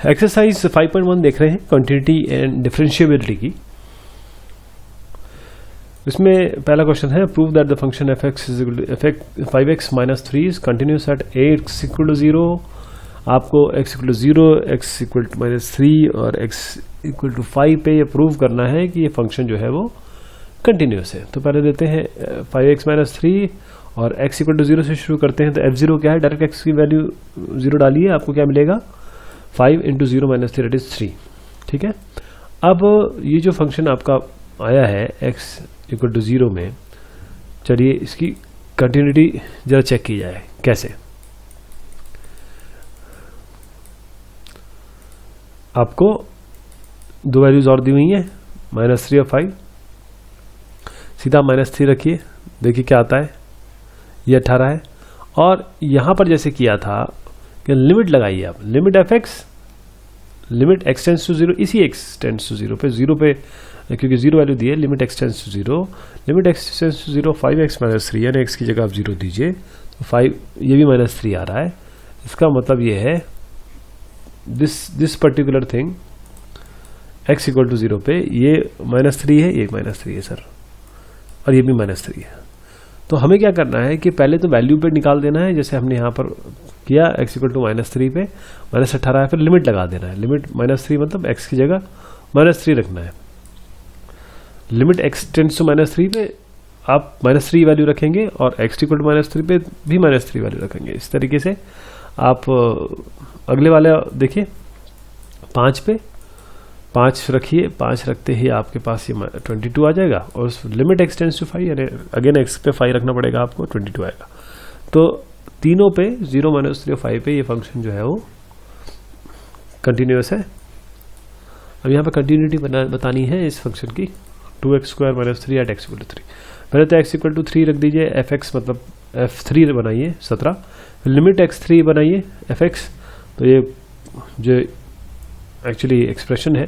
Exercise 5.1 देख रहे हैं कंटिन्यूटी एंड डिफरेंशिएबिलिटी की। इसमें पहला क्वेश्चन है prove that the function f x 5x minus 3 is continuous at x equal to 0। आपको x equal to 0, x equal to -3 और x इक्वल टू 5 पे ये प्रूव करना है कि ये फंक्शन जो है वो कंटिन्यूस है। तो पहले देते हैं 5x माइनस 3 और x इक्वल टू 0 से शुरू करते हैं। तो f0 क्या है, डायरेक्ट x की वैल्यू 0 डालिए, आपको क्या मिलेगा 5 इंटू 0 माइनस 3 दैट इज 3। ठीक है, अब ये जो फंक्शन आपका आया है x इक्वल टू 0 में, चलिए इसकी कंटिन्यूटी जरा चेक की जाए। कैसे, आपको दो वैल्यूज और दी हुई हैं -3 और 5, सीधा -3 रखिए, देखिए क्या आता है, ये 18 है। और यहां पर जैसे किया था कि लिमिट लगाइए आप, limit f x limit x tends to 0, इसी x टेंस टू 0 पे, 0 पे क्योंकि 0 वैल्यू दी है, limit x tends to 0, limit x tends to 0 5x minus 3 यानी x की जगह आप 0 दीजिए तो 5, ये भी -3 आ रहा है। इसका मतलब ये है this particular thing x equal to 0 पे ये -3 है, ये -3 है सर, और ये भी -3 है। तो हमें क्या करना है कि पहले तो वैल्यू पे निकाल देना है, जैसे हमने यहाँ पर किया x इक्वल टू -3 पे -18 है, फिर लिमिट लगा देना है। लिमिट -3 मतलब x की जगह -3 रखना है। लिमिट x टेंड्स टू -3 पे आप -3 वैल्यू रखेंगे और x इक्वल टू -3 पे भी -3 वैल्यू रखेंगे। इस तरीके से आप अगले वाले देखिए 5 पे 5 रखिए, 5 रखते ही आपके पास ये 22 आ जाएगा और लिमिट x टेंड्स टू 5 यानी अगेन x पे 5 रखना पड़ेगा आपको, 22 आएगा। तो तीनों पे 0 -3 और 5 पे ये फंक्शन जो है वो कंटिन्यूस है। अब यहाँ पे कंटिन्यूटी बतानी है इस फंक्शन की, 2x² - 3 eight x equal to 3। पहले तो x इक्वल टू 3 रख दीजिए, fx मतलब f3 बनाइए 17, लिमिट x3 बनाइए fx। तो ये जो एक्चुअली एक्सप्रेशन है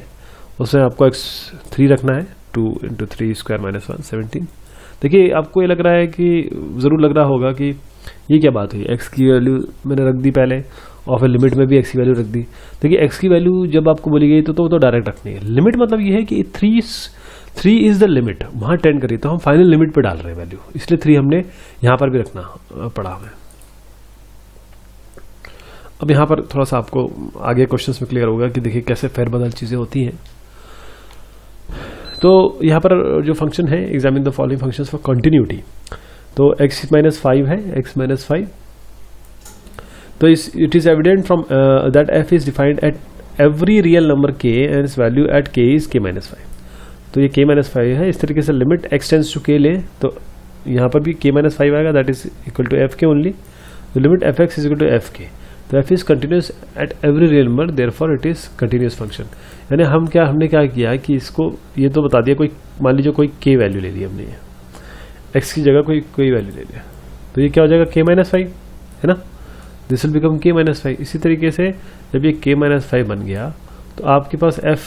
उसमें आपको x3 रखना है, 2 इंटू 3² -1 17। देखिए आपको ये लग रहा है कि ज़रूर लग रहा होगा कि ये क्या बात हुई, x की वैल्यू मैंने रख दी पहले और फिर लिमिट में भी x की वैल्यू रख दी। देखिए x की वैल्यू जब आपको बोली गई तो डायरेक्ट रखनी है। लिमिट मतलब ये है कि 3 इज द लिमिट, वहाँ टेंड करिए तो हम फाइनल लिमिट पे डाल रहे हैं वैल्यू, इसलिए 3 हमने यहाँ पर भी रखना पड़ा हमें। अब यहाँ पर थोड़ा सा आपको आगे क्वेश्चंस में क्लियर होगा कि देखिए कैसे फेरबदल चीज़ें होती हैं। तो यहाँ पर जो फंक्शन है, examine the following functions for continuity. तो x -5 है, x -5। तो it is evident from that f is defined at every real number k and its value at k is k-5। तो ये k-5 है। इस तरीके से limit x tends to k ले तो यहाँ पर भी k-5 आएगा, that is equal to f k only. तो limit f x is equal to f k। तो f is continuous at every real number, therefore it is continuous function. यानी हमने क्या किया कि इसको ये तो बता दिया, कोई मान लीजिए कोई k वैल्यू ले ली हमने, x की जगह कोई वैल्यू ले लिया, तो ये क्या हो जाएगा k-5 है ना, दिस विल बिकम k-5। इसी तरीके से जब ये k-5 बन गया तो आपके पास f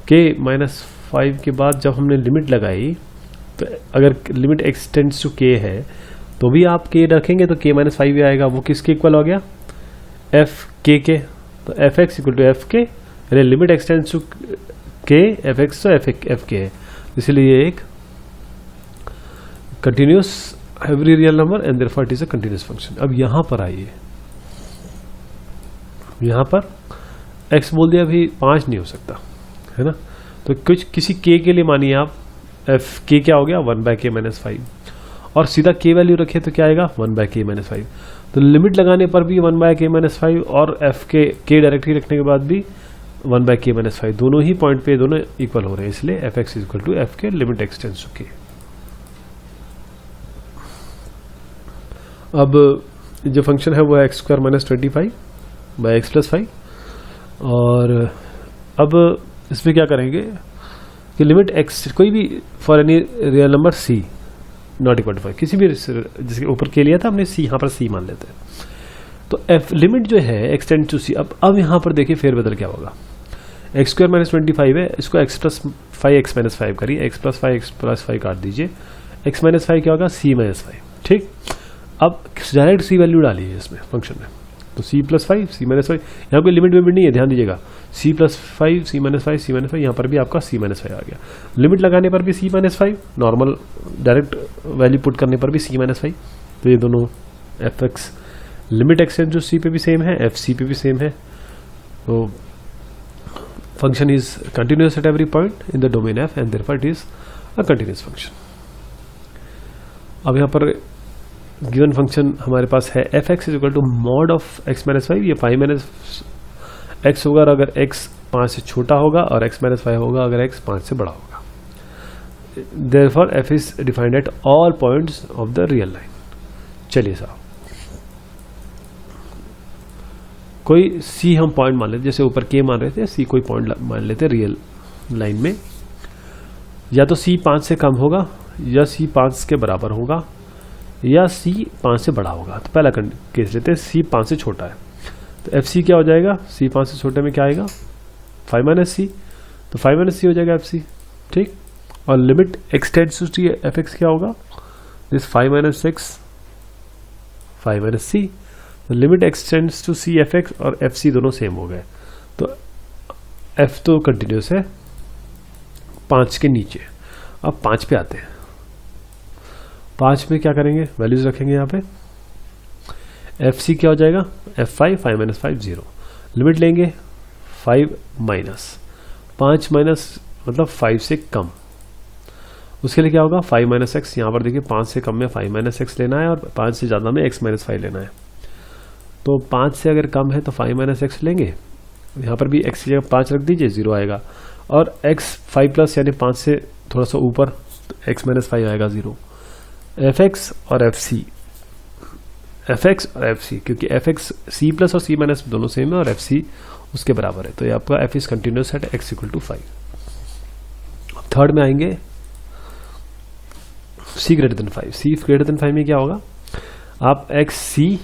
k-5 के बाद जब हमने लिमिट लगाई, तो अगर limit x tends to k है तो भी आप k रखेंगे तो k-5 भी आएगा। वो किसके इक्वल हो गया, f k के। तो f x equal to f k, यानी limit x tends to k f x तो f k है, इसलिए ये एक continuous every real number and therefore it is a continuous function. अब यहाँ पर आइए, यहाँ पर x बोल दिया, अभी 5 नहीं हो सकता है ना, तो कुछ किसी k के लिए मानिए आप f k क्या हो गया 1/k-5 और सीधा k वैल्यू रखे तो क्या आएगा 1/k-5। तो लिमिट लगाने पर भी 1/k-5 और f k डायरेक्टली रखने के बाद भी 1/k-5, दोनों ही पॉइंट पे दोनों इक्वल हो रहे हैं, इसलिए f x equal to f k limit x tends to k। अब जो फंक्शन है वो है x² -25 बाय x + 5। और अब इसमें क्या करेंगे कि लिमिट x कोई भी for any real number c not equal to 5, किसी भी जिसके ऊपर के लिया था हमने c, यहाँ पर c मान लेते हैं। तो f लिमिट जो है x टेंड्स टू c। अब यहाँ पर देखिए फेरबदल क्या होगा, x² -25 है, इसको x + 5x - 5 करिए, x + 5 x + 5 काट दीजिए, x - 5 क्या होगा c - 5। ठीक, अब डायरेक्ट c वैल्यू डालिए इसमें फंक्शन में, तो c+5 c-5, यहाँ कोई लिमिट नहीं है, ध्यान दीजिएगा। c+5 c-5 c-5, यहाँ पर भी आपका c-5 आ गया। लिमिट लगाने पर भी c-5, normal direct value put करने पर भी c-5। तो ये दोनों fx limit extend to c पे भी सेम है, fc पे भी सेम है। तो function is continuous at every point in the domain f and therefore it is a continuous function. अब यहाँ पर गिवन फंक्शन हमारे पास है fx is equal to mod of x-5, ये 5 - x होगा अगर x 5 से छोटा होगा, और x-5 होगा अगर x 5 से बड़ा होगा। Therefore f is defined at all points of the real line. चलिए साहब, कोई c हम पॉइंट मान लेते, जैसे ऊपर k मान रहे थे, c कोई पॉइंट मान लेते रियल लाइन में। या तो c 5 से कम होगा, या c 5 के बराबर होगा, या c 5 से बड़ा होगा। तो पहला केस लेते हैं, c 5 से छोटा है, तो fc क्या हो जाएगा? c 5 से छोटे में क्या आएगा? 5 - c, तो 5 - c हो जाएगा fc, ठीक। और limit extends to c fx क्या होगा? दिस 5 - 6 5 - c, तो limit extends to c fx और fc दोनों सेम हो गए। तो f तो कंटिन्यूस है 5 के नीचे। अब 5 पे आते हैं। 5 में क्या करेंगे? वैल्यूज रखेंगे यहाँ पे। fc क्या हो जाएगा? f5 5 - 5 0। लिमिट लेंगे 5 माइनस 5 माइनस मतलब 5 से कम। उसके लिए क्या होगा? 5 - x, यहाँ पर देखिए 5 से कम में 5 - x लेना है, और 5 से ज़्यादा में x - 5 लेना है। तो 5 से अगर कम है तो 5 - x लेंगे, यहाँ पर भी x की जगह 5 रख दीजिए, 0 आएगा। और x 5+ यानी 5 से थोड़ा सा ऊपर, तो x - 5 आएगा 0। fx और fc, क्योंकि fx c+ और c- दोनों सेम है, और fc उसके बराबर है, तो ये आपका f is continuous at x = 5। Third में आएंगे c > 5। c > 5 में क्या होगा? आप xc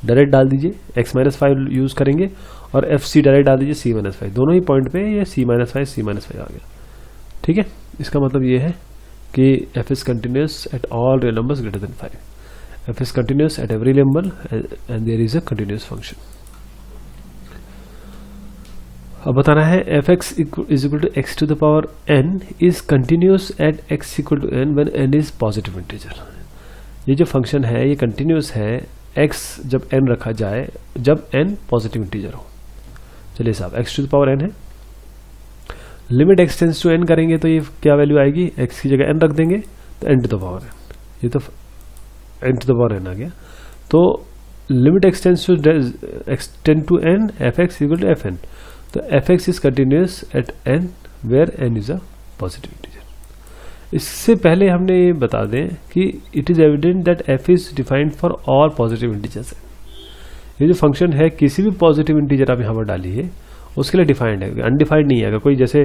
डायरेक्ट डाल दीजिए, x - 5 यूज करेंगे, और fc डायरेक्ट डाल दीजिए c - 5। दोनों ही पॉइंट पे ये c - 5 c - 5 आ गया, ठीक है। इसका मतलब ये है कि f is continuous at all real numbers greater than 5. f is continuous at every number and there is a continuous function. अब बताना है fx is equal to x to the power n is continuous at x equal to n when n is positive integer. ये जो function है ये continuous है x जब n रखा जाए, जब n पॉजिटिव इंटीजर हो। चलिए साहब, x to the power n है, लिमिट एक्सटेंस टू n करेंगे तो ये क्या वैल्यू आएगी? x की जगह n रख देंगे तो n to the power n, ये तो n to the power n आ गया। तो limit extends to extend to n fx equal to fn, तो fx is continuous at n where n is a positive integer. इससे पहले हमने ये बता दें कि it is evident that f is defined for all positive integers. ये जो फंक्शन है किसी भी पॉजिटिव इंटीजर आप यहाँ पर डालिए उसके लिए डिफाइंड है, अनडिफाइंड नहीं है। अगर कोई जैसे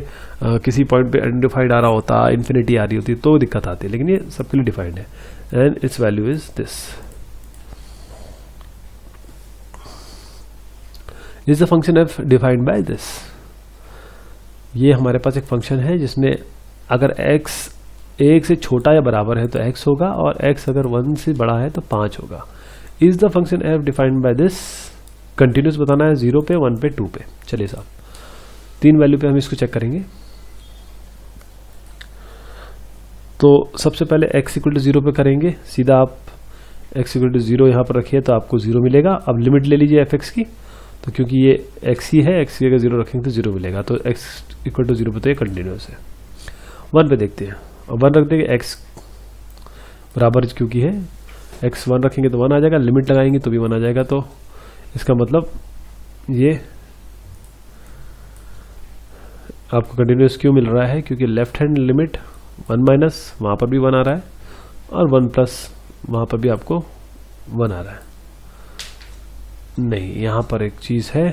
किसी पॉइंट पे अनडिफाइंड आ रहा होता, इन्फिनिटी आ रही होती तो दिक्कत आती है, लेकिन ये सबके लिए डिफाइंड है and its value is this. Is the function F defined by this. ये हमारे पास एक फंक्शन है जिसमें अगर x 1 से छोटा या बराबर है तो x होगा, और x अगर 1 से बड़ा है तो 5 होगा। Is the function F defined by this. Continuous बताना है 0 पे, 1 पे, 2 पे। चलिए साहब, 3 वैल्यू पे हम इसको चेक करेंगे। तो सबसे पहले x = 0 पे करेंगे, सीधा आप x = 0 यहाँ पर रखिए तो आपको 0 मिलेगा। अब लिमिट ले लीजिए fx की, तो क्योंकि ये x ही है, x की जगह 0 रखेंगे तो 0 मिलेगा, तो x = 0 पे तो ये कंटिन्यूस है। 1 पे देखते हैं, और 1 रख देंगे, x बराबर क्योंकि है x 1 रखेंगे तो 1 आ जाएगा, लिमिट लगाएंगे तो भी 1 आ जाएगा। तो इसका मतलब ये आपको कंटिन्यूस क्यों मिल रहा है? क्योंकि लेफ्ट हैंड लिमिट 1 माइनस वहाँ पर भी 1 आ रहा है, और 1 प्लस वहाँ पर भी आपको 1 आ रहा है। नहीं, यहाँ पर एक चीज़ है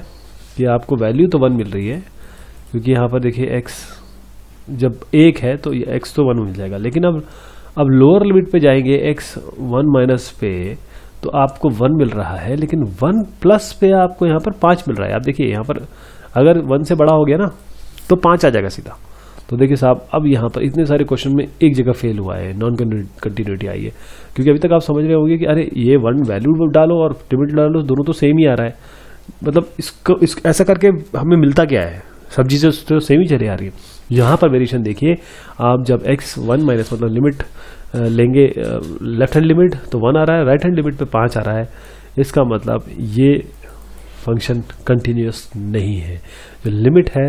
कि आपको वैल्यू तो 1 मिल रही है, क्योंकि यहाँ पर देखिए x जब 1 है तो ये x तो 1 मिल जाएगा, लेकिन अब लोअर लिमिट पे जाएंगे x 1 माइनस पे तो आपको 1 मिल रहा है, लेकिन 1 प्लस पे आपको यहाँ पर 5 मिल रहा है। आप देखिए यहाँ पर अगर 1 से बड़ा हो गया ना तो 5 आ जाएगा सीधा, तो देखिए साहब, अब यहाँ पर इतने सारे क्वेश्चन में एक जगह फेल हुआ है, नॉन कंटिन्यूटी आई है, क्योंकि अभी तक आप समझ रहे होंगे कि अरे ये वन वैल्यू डालो और लिमिट डालो, दोनों तो सेम ही आ रहा है, मतलब इसको ऐसा करके हमें मिलता क्या है, सब चीज़ें तो सेम ही चली आ रही है। यहाँ पर वेरिएशन देखिए, आप जब x1 माइनस मतलब लिमिट लेंगे लेफ्ट हैंड लिमिट तो 1 आ रहा है, राइट हैंड लिमिट पे 5 आ रहा है, इसका मतलब ये फंक्शन कंटिन्यूस नहीं है। जो लिमिट है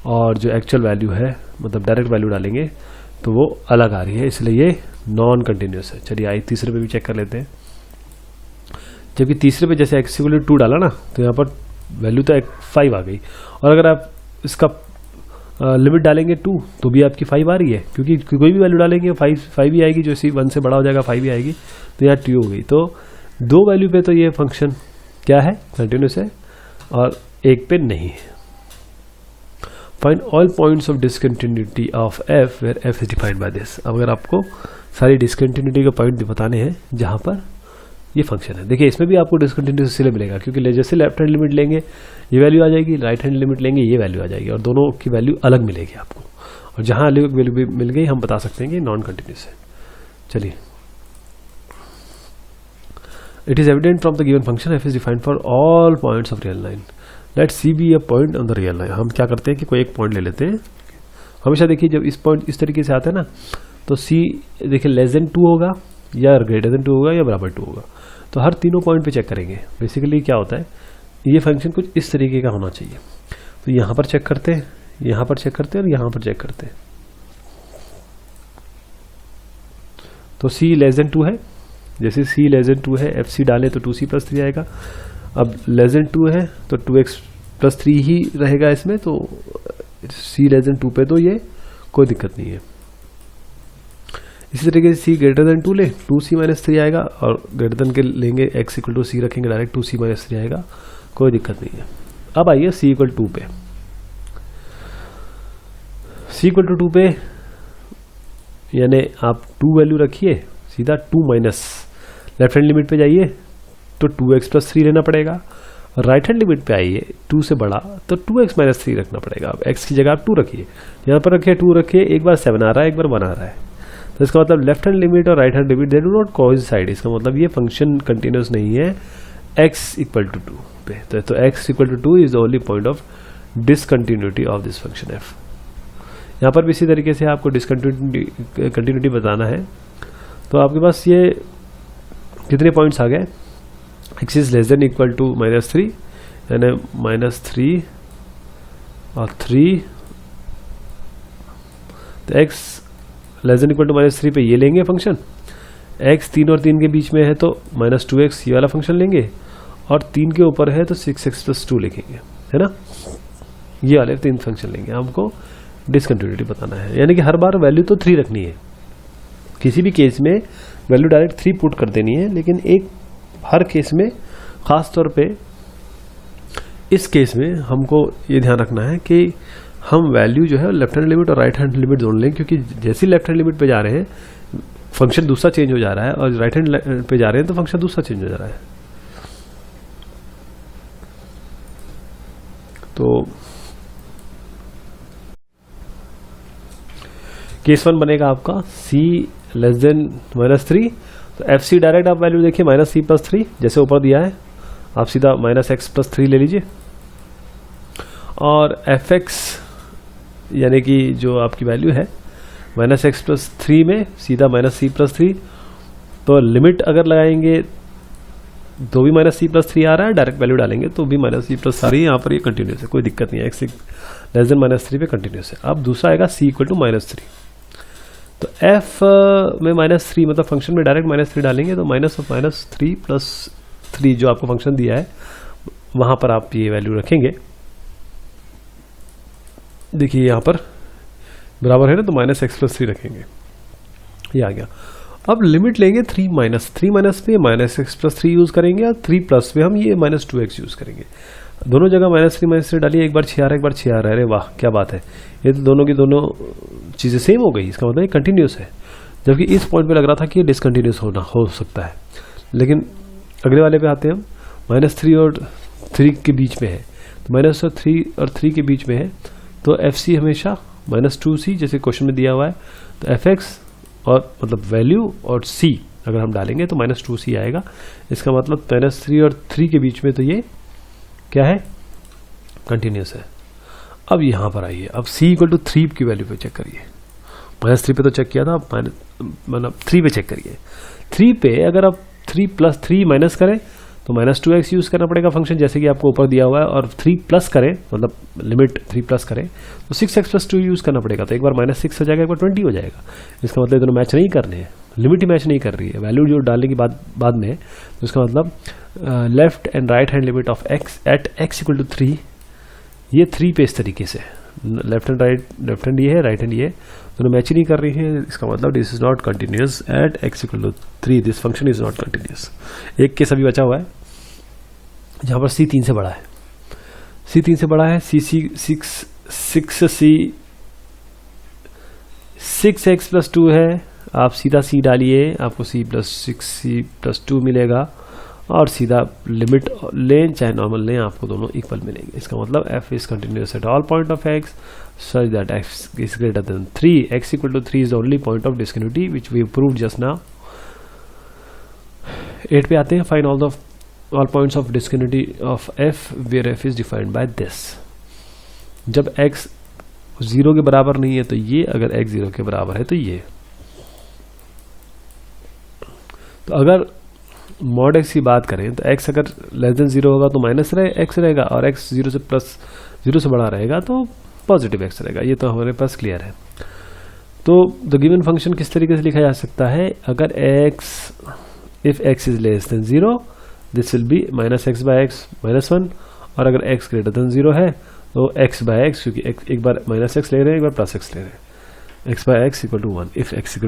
और जो एक्चुअल वैल्यू है, मतलब डायरेक्ट वैल्यू डालेंगे तो वो अलग आ रही है, इसलिए ये नॉन कंटिन्यूस है। चलिए आइए तीसरे पे भी चेक कर लेते हैं। जबकि तीसरे पे जैसे x = 2 डाला ना, तो यहाँ पर वैल्यू तो 5 आ गई, और अगर आप इसका लिमिट डालेंगे 2 तो भी आपकी 5 आ रही है, क्योंकि कोई भी वैल्यू डालेंगे 5 ही आएगी, जो इसी 1 से बड़ा हो जाएगा 5 ही आएगी, तो यहाँ 2 हो गई। तो 2 वैल्यू पे तो ये फंक्शन क्या है, कंटिन्यूस है, और 1 पे नहीं है। Find all points of discontinuity of f where f is defined by this. अब अगर आपको सारी डिसकंटिन्यूटी के पॉइंट बताने हैं जहाँ पर ये फंक्शन है, देखिए इसमें भी आपको डिसकंटिन्यूटी इसलिए मिलेगा क्योंकि जैसे लेफ्ट हैंड लिमिट लेंगे ये वैल्यू आ जाएगी, राइट हैंड लिमिट लेंगे ये वैल्यू आ जाएगी, और दोनों की वैल्यू अलग मिलेगी आपको, और जहां अलग वैल्यू मिल गई हम बता सकते हैं कि नॉन कंटिन्यूस है। चलिए, it is evident from the given function f is defined for all points of real line, let c be a point on the real line. हम क्या करते हैं कि कोई एक पॉइंट ले लेते हैं, हमेशा देखिए जब इस पॉइंट इस तरीके से आता है ना, तो c देखिए लेस देन 2 होगा या ग्रेटर देन 2 होगा या बराबर 2 होगा, तो हर तीनों पॉइंट पे चेक करेंगे। बेसिकली क्या होता है, ये फंक्शन कुछ इस तरीके का होना चाहिए, तो यहाँ पर चेक करते हैं, यहाँ पर चेक करते हैं, और यहाँ पर चेक करते हैं। तो c लेस देन 2 है, जैसे c लेस देन 2 है, fc डाले तो 2c + 3 आएगा। अब लेस देन 2 है तो 2x + 3 ही रहेगा इसमें, तो c लेस देन 2 पे तो ये कोई दिक्कत नहीं है। इसी तरीके से c ग्रेटर देन 2 ले, 2c - 3 आएगा, और ग्रेटर देन के लेंगे x = c रखेंगे डायरेक्ट, 2c - 3 आएगा, कोई दिक्कत नहीं है। अब आइए c = 2 पे, c = 2 पे यानी आप 2 वैल्यू रखिए, सीधा 2 माइनस लेफ्ट हैंड लिमिट पे जाइए तो 2x + 3 लेना पड़ेगा, राइट हैंड लिमिट पे आइए 2 से बड़ा तो 2x - 3 रखना पड़ेगा। अब x की जगह आप 2 रखिए, यहाँ पर रखिए 2 रखिए, एक बार 7 आ रहा है, एक बार 1 आ रहा है, तो इसका मतलब लेफ्ट हैंड लिमिट और right hand limit they do not coincide, इसका मतलब ये फंक्शन कंटिन्यूस नहीं है x = 2 पे। तो x = 2 is the only point of discontinuity of this function f। यहाँ पर भी इसी तरीके से आपको डिसकंटिन्यूटी बताना है, तो आपके पास ये कितने पॉइंट्स आ गए, x is less than equal to -3 यानी -3 और 3, तो x less than equal to -3 पे ये लेंगे फंक्शन, x 3 और 3 के बीच में है तो -2x ये वाला फंक्शन लेंगे, और 3 के ऊपर है तो 6x + 2 लिखेंगे, है ना, ये वाले 3 फंक्शन लेंगे। हमको डिसकंटिन्यूटी बताना है, यानी कि हर बार वैल्यू तो 3 रखनी है, किसी भी केस में वैल्यू डायरेक्ट 3 पुट कर देनी है, लेकिन एक हर केस में खास तौर पे इस केस में हमको ये ध्यान रखना है कि हम वैल्यू जो है लेफ्ट हैंड लिमिट और राइट हैंड लिमिट दोनों लें, क्योंकि जैसे लेफ्ट हैंड लिमिट पे जा रहे हैं फंक्शन दूसरा चेंज हो जा रहा है, और राइट हैंड पे जा रहे हैं तो फंक्शन दूसरा चेंज हो जा रहा है। तो केस 1 बनेगा आपका c लेस देन -3, तो fc डायरेक्ट आप वैल्यू देखिए -c + 3 जैसे ऊपर दिया है, आप सीधा -x + 3 ले लीजिए, और fx यानी कि जो आपकी वैल्यू है -x + 3 में सीधा -c + 3, तो लिमिट अगर लगाएंगे तो भी -c + 3 आ रहा है, डायरेक्ट वैल्यू डालेंगे तो भी -c + 3, यहाँ पर ये कंटिन्यूस है, कोई दिक्कत नहीं है, x लेस देन -3 पे कंटिन्यूस है। अब दूसरा आएगा c = -3, तो f में -3 मतलब फंक्शन में डायरेक्ट -3 डालेंगे तो -3 + 3 जो आपको फंक्शन दिया है वहां पर आप ये वैल्यू रखेंगे, देखिए यहाँ पर बराबर है ना, तो -x + 3 रखेंगे, ये आ गया। अब लिमिट लेंगे 3 माइनस पे -x + 3 यूज करेंगे, और 3+ पे हम ये -2x यूज करेंगे, दोनों जगह -3 डालिए, एक बार 6 आ रहा है, एक बार 6 आ रहा है, अरे वाह क्या बात है, ये तो दोनों की दोनों चीज़ें सेम हो गई, इसका मतलब ये कंटिन्यूस है, जबकि इस पॉइंट पे लग रहा था कि ये डिसकंटिन्यूस हो सकता है। लेकिन अगले वाले पे आते हैं हम, -3 और 3 के बीच में है, तो -3 और 3 के बीच में है, तो FC हमेशा -2c जैसे क्वेश्चन में दिया हुआ है, तो fx और मतलब वैल्यू और c अगर हम डालेंगे तो -2c आएगा। इसका मतलब -3 और 3 के बीच में तो ये क्या है, कंटिन्यूस है। अब यहाँ पर आइए, अब c = 3 की वैल्यू पे चेक करिए। -3 पे तो चेक किया था, मतलब 3 पे चेक करिए। 3 पे अगर आप 3 + 3 माइनस करें तो -2x यूज़ करना पड़ेगा फंक्शन, जैसे कि आपको ऊपर दिया हुआ है, और 3 प्लस करें मतलब लिमिट 3 प्लस करें तो 6x + 2 यूज़ करना पड़ेगा। तो एक बार -6 हो जाएगा, एक बार 20 हो जाएगा। इसका मतलब दोनों मैच नहीं करने हैं, लिमिट ही मैच नहीं कर रही है, वैल्यू जो डालने की बाद में, तो इसका मतलब left and right hand limit of x at x = 3, ये 3 पे इस तरीके से लेफ्ट हैंड ये है, राइट हैंड ये, दोनों मैच ही नहीं कर रही है। इसका मतलब this is not continuous at x = 3, this function is not continuous. एक केस अभी बचा हुआ है जहां पर c 3 से बड़ा है, c 3 से बड़ा है, 6x + 2 है। आप सीधा c डालिए, आपको c + 2 मिलेगा, और सीधा लिमिट लें चाहे नॉर्मल लें, आपको दोनों इक्वल मिलेंगे। इसका मतलब f is continuous at all point of x such that x is greater than 3, x = 3 is the only point of discontinuity which we proved just now। 8 पे आते हैं, find all points of discontinuity of f where f is defined by this। जब x 0 के बराबर नहीं है तो ये, अगर x 0 के बराबर है तो ये। तो अगर मॉड x की बात करें तो x अगर <0 होगा तो -x रहेगा, और x 0 से बड़ा रहेगा तो पॉजिटिव x रहेगा। ये तो हमारे पास क्लियर है। तो द गिवन फंक्शन किस तरीके से लिखा जा सकता है, अगर if x is <0 this will be -x/x -1, और अगर x > 0 है तो x/x, क्योंकि एक बार -x ले रहे हैं, एक बार +x ले रहे हैं, x/x = 1 इफ x =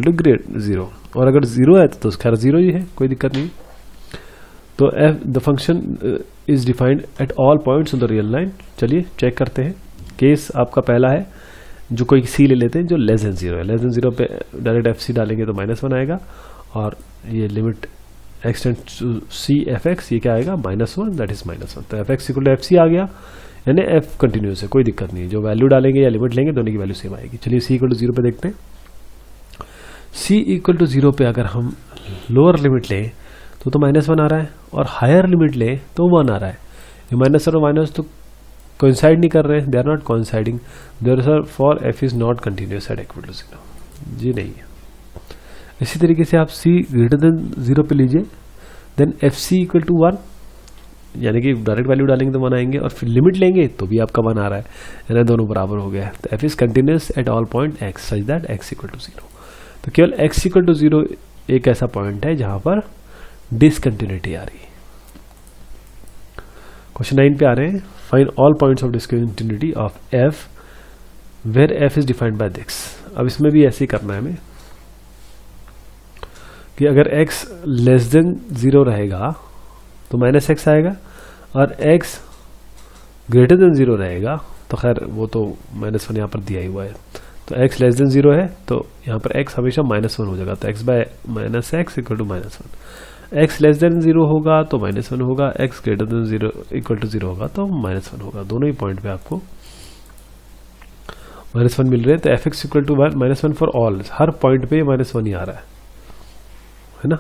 0, और अगर 0 है तो खैर 0 ही है, कोई दिक्कत नहीं। तो the function is defined at all points on the real line. चलिए चेक करते हैं। केस आपका पहला है, जो कोई c ले लेते हैं जो <0 है, <0 पे डायरेक्ट fc डालेंगे तो -1 आएगा, और ये limit extend to c fx, ये क्या आएगा, -1, दैट इज -1। तो fx = fc आ गया, यानी f कंटिन्यूस है, कोई दिक्कत नहीं है। जो वैल्यू डालेंगे या लिमिट लेंगे दोनों की वैल्यू सेम आएगी। चलिए c = 0 पे देखते हैं। c = 0 पे अगर हम लोअर लिमिट लें तो -1 आ रहा है, और हायर लिमिट ले तो 1 आ रहा है। ये माइनस और माइनस तो कोइंसाइड नहीं कर रहे हैं, they are not coinciding, therefore for f is not continuous at = 0, जी नहीं है। इसी तरीके से आप c < 0 पे लीजिए, देन fc = 1, यानी कि डायरेक्ट वैल्यू डालेंगे तो 1 आएंगे, और फिर लिमिट लेंगे तो भी आपका 1 आ रहा है, यानी दोनों बराबर हो गया है। तो f is continuous at all point x such that x = 0। तो केवल x = 0 एक ऐसा पॉइंट है जहां पर डिसकंटिन्यूटी आ रही है। क्वेश्चन 9 पे आ रहे हैं, find all points of discontinuity of f where f is defined by this। अब इसमें भी ऐसे ही करना है हमें कि अगर x < 0 रहेगा तो -x आएगा, और x < 0 रहेगा तो खैर वो तो -1 यहाँ पर दिया ही हुआ है। तो x < 0 है तो यहाँ पर x हमेशा -1 हो जाएगा, तो x/-x = -1। x < 0 होगा तो -1 होगा, x < 0 होगा तो -1 होगा। दोनों ही पॉइंट पे आपको -1 मिल रहे हैं। तो fx = 1 for all, her point पे -1 ही आ रहा है ना।